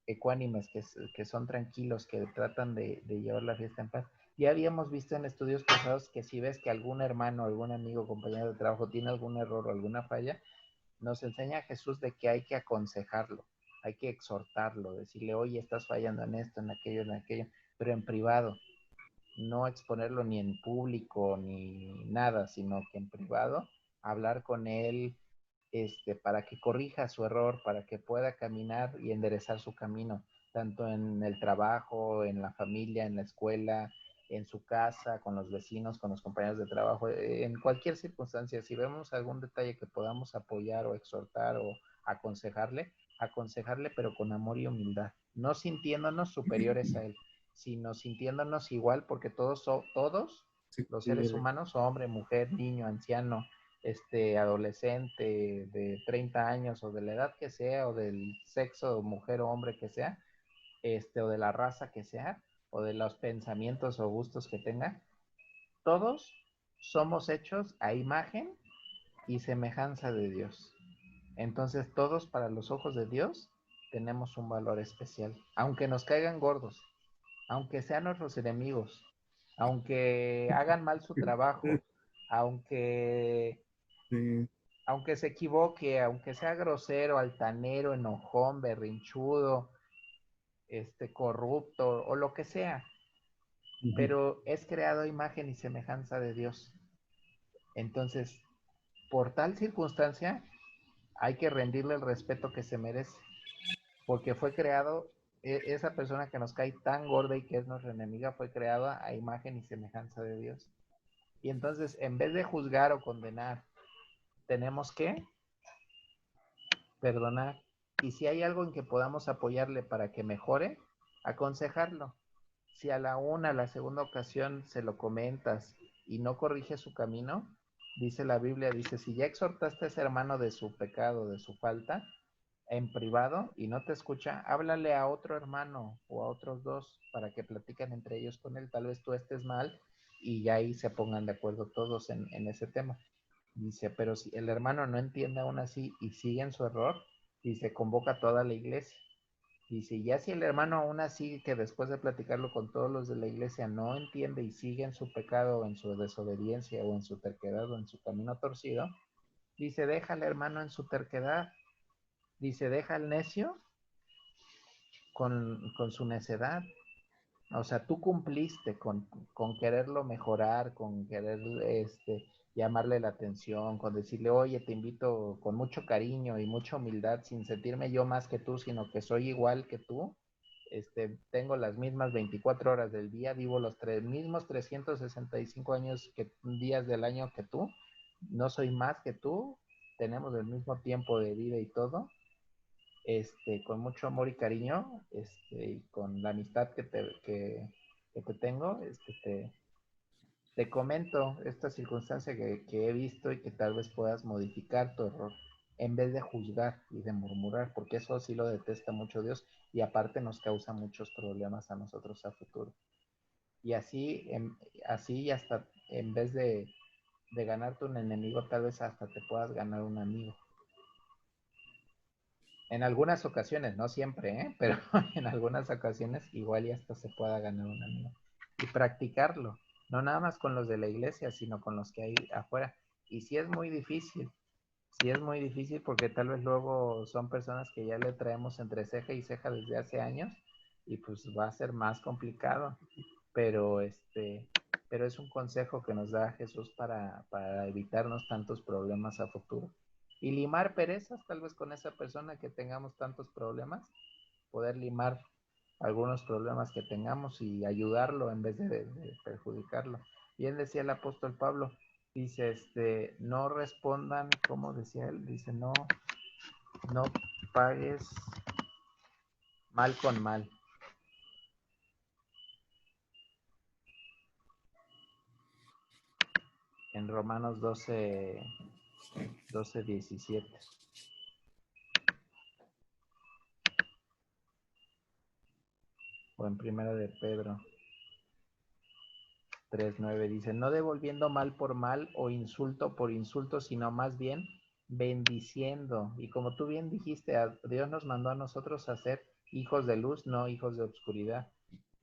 ecuánimes, que son tranquilos, que tratan de llevar la fiesta en paz. Ya habíamos visto en estudios pasados que si ves que algún hermano, algún amigo, compañero de trabajo tiene algún error o alguna falla, nos enseña Jesús de que hay que aconsejarlo, hay que exhortarlo, decirle, oye, estás fallando en esto, en aquello, pero en privado, no exponerlo ni en público ni nada, sino que en privado hablar con él, para que corrija su error, para que pueda caminar y enderezar su camino, tanto en el trabajo, en la familia, en la escuela, en su casa, con los vecinos, con los compañeros de trabajo, en cualquier circunstancia. Si vemos algún detalle que podamos apoyar o exhortar o aconsejarle, pero con amor y humildad, no sintiéndonos superiores a él, sino sintiéndonos igual, porque todos Sí, los seres claro. humanos, hombre, mujer, niño, anciano, adolescente de 30 años o de la edad que sea, o del sexo, mujer o hombre que sea, o de la raza que sea, o de los pensamientos o gustos que tenga, todos somos hechos a imagen y semejanza de Dios. Entonces todos para los ojos de Dios tenemos un valor especial, aunque nos caigan gordos, aunque sean nuestros enemigos, aunque hagan mal su trabajo, aunque Sí. aunque se equivoque, aunque sea grosero, altanero, enojón, berrinchudo, corrupto o lo que sea, Ujú. pero es creado a imagen y semejanza de Dios. Entonces, por tal circunstancia, hay que rendirle el respeto que se merece, porque fue creado, esa persona que nos cae tan gorda y que es nuestra enemiga, fue creada a imagen y semejanza de Dios. Y entonces, en vez de juzgar o condenar, tenemos que perdonar. Y si hay algo en que podamos apoyarle para que mejore, aconsejarlo. Si a a la segunda ocasión se lo comentas y no corrige su camino, dice la Biblia, dice, si ya exhortaste a ese hermano de su pecado, de su falta, en privado y no te escucha, háblale a otro hermano o a otros dos para que platiquen entre ellos con él. Tal vez tú estés mal y ya ahí se pongan de acuerdo todos en ese tema. Dice, pero si el hermano no entiende aún así y sigue en su error, dice, convoca a toda la iglesia. Dice, ya si el hermano aún así, que después de platicarlo con todos los de la iglesia, no entiende y sigue en su pecado, o en su desobediencia, o en su terquedad, o en su camino torcido, dice, deja al hermano en su terquedad. Dice, deja al necio con su necedad. O sea, tú cumpliste con quererlo mejorar, con querer llamarle la atención, con decirle, oye, te invito con mucho cariño y mucha humildad, sin sentirme yo más que tú, sino que soy igual que tú. Tengo las mismas 24 horas del día, vivo los mismos 365 días del año que tú, no soy más que tú, tenemos el mismo tiempo de vida y todo, con mucho amor y cariño, y con la amistad que te tengo, te comento esta circunstancia que he visto y que tal vez puedas modificar tu error en vez de juzgar y de murmurar, porque eso sí lo detesta mucho Dios y aparte nos causa muchos problemas a nosotros a futuro. Y así hasta en vez de ganarte un enemigo, tal vez hasta te puedas ganar un amigo. En algunas ocasiones, no siempre, pero en algunas ocasiones igual y hasta se pueda ganar un amigo. Y practicarlo, no nada más con los de la iglesia, sino con los que hay afuera. Y sí es muy difícil porque tal vez luego son personas que ya le traemos entre ceja y ceja desde hace años y pues va a ser más complicado. Pero pero es un consejo que nos da Jesús para evitarnos tantos problemas a futuro. Y limar perezas, tal vez con esa persona que tengamos tantos problemas, poder limar algunos problemas que tengamos y ayudarlo en vez de perjudicarlo. Bien decía el apóstol Pablo, dice, no respondan, como decía él, dice, no pagues mal con mal. En Romanos 12:17. O en Primera de Pedro 3:9 dice, no devolviendo mal por mal o insulto por insulto, sino más bien bendiciendo. Y como tú bien dijiste, Dios nos mandó a nosotros a ser hijos de luz, no hijos de oscuridad.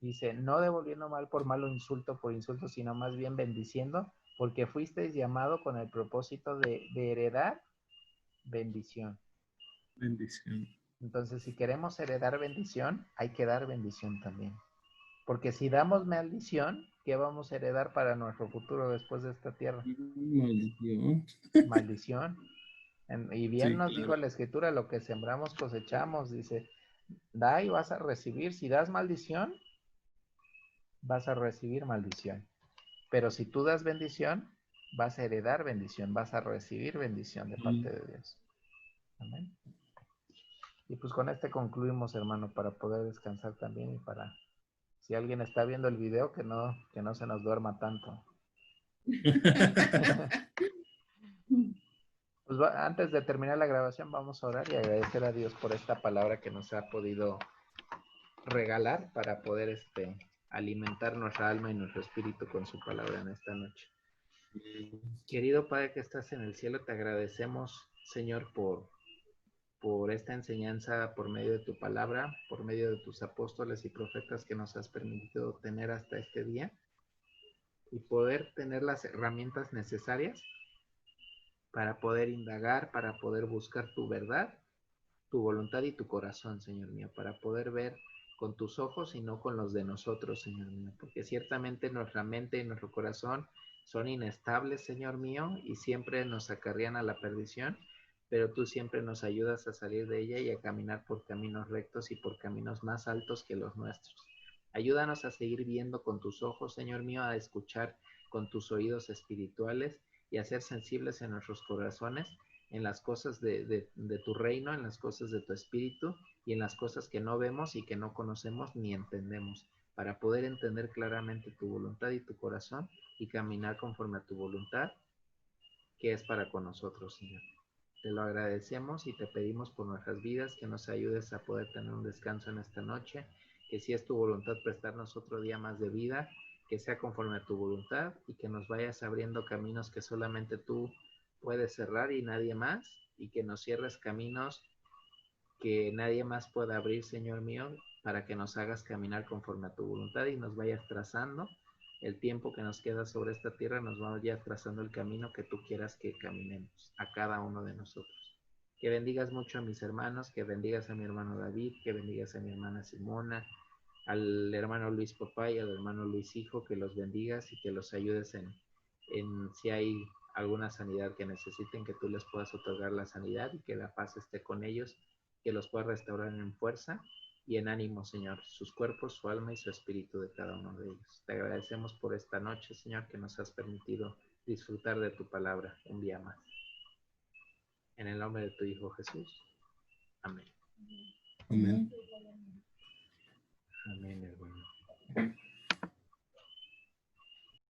Dice, no devolviendo mal por mal o insulto por insulto, sino más bien bendiciendo, porque fuisteis llamado con el propósito de heredar bendición. Bendición. Entonces, si queremos heredar bendición, hay que dar bendición también. Porque si damos maldición, ¿qué vamos a heredar para nuestro futuro después de esta tierra? Maldición. Maldición. Y bien Sí, nos claro. dijo la escritura, lo que sembramos cosechamos. Dice, da y vas a recibir. Si das maldición, vas a recibir maldición. Pero si tú das bendición, vas a heredar bendición, vas a recibir bendición de parte de Dios. Amén. Y pues con concluimos, hermano, para poder descansar también y para, si alguien está viendo el video, que no se nos duerma tanto. Pues antes de terminar la grabación, vamos a orar y agradecer a Dios por esta palabra que nos ha podido regalar para poder alimentar nuestra alma y nuestro espíritu con su palabra en esta noche. Querido Padre que estás en el cielo, te agradecemos, Señor, por esta enseñanza por medio de tu palabra, por medio de tus apóstoles y profetas que nos has permitido tener hasta este día y poder tener las herramientas necesarias para poder indagar, para poder buscar tu verdad, tu voluntad y tu corazón, Señor mío, para poder ver con tus ojos y no con los de nosotros, Señor mío, porque ciertamente nuestra mente y nuestro corazón son inestables, Señor mío, y siempre nos acarrean a la perdición, pero tú siempre nos ayudas a salir de ella y a caminar por caminos rectos y por caminos más altos que los nuestros. Ayúdanos a seguir viendo con tus ojos, Señor mío, a escuchar con tus oídos espirituales y a ser sensibles en nuestros corazones en las cosas de tu reino, en las cosas de tu espíritu y en las cosas que no vemos y que no conocemos ni entendemos, para poder entender claramente tu voluntad y tu corazón y caminar conforme a tu voluntad, que es para con nosotros, Señor. Te lo agradecemos y te pedimos por nuestras vidas que nos ayudes a poder tener un descanso en esta noche, que si es tu voluntad prestarnos otro día más de vida, que sea conforme a tu voluntad y que nos vayas abriendo caminos que solamente tú puedes cerrar y nadie más, y que nos cierres caminos que nadie más pueda abrir, Señor mío, para que nos hagas caminar conforme a tu voluntad y nos vayas trazando el tiempo que nos queda sobre esta tierra, nos vayas trazando el camino que tú quieras que caminemos a cada uno de nosotros. Que bendigas mucho a mis hermanos, que bendigas a mi hermano David, que bendigas a mi hermana Simona, al hermano Luis papá y al hermano Luis hijo, que los bendigas y que los ayudes en si hay alguna sanidad que necesiten, que tú les puedas otorgar la sanidad y que la paz esté con ellos, que los puedas restaurar en fuerza y en ánimo, Señor, sus cuerpos, su alma y su espíritu de cada uno de ellos. Te agradecemos por esta noche, Señor, que nos has permitido disfrutar de tu palabra un día más. En el nombre de tu Hijo Jesús. Amén. Amén. Amén, hermano.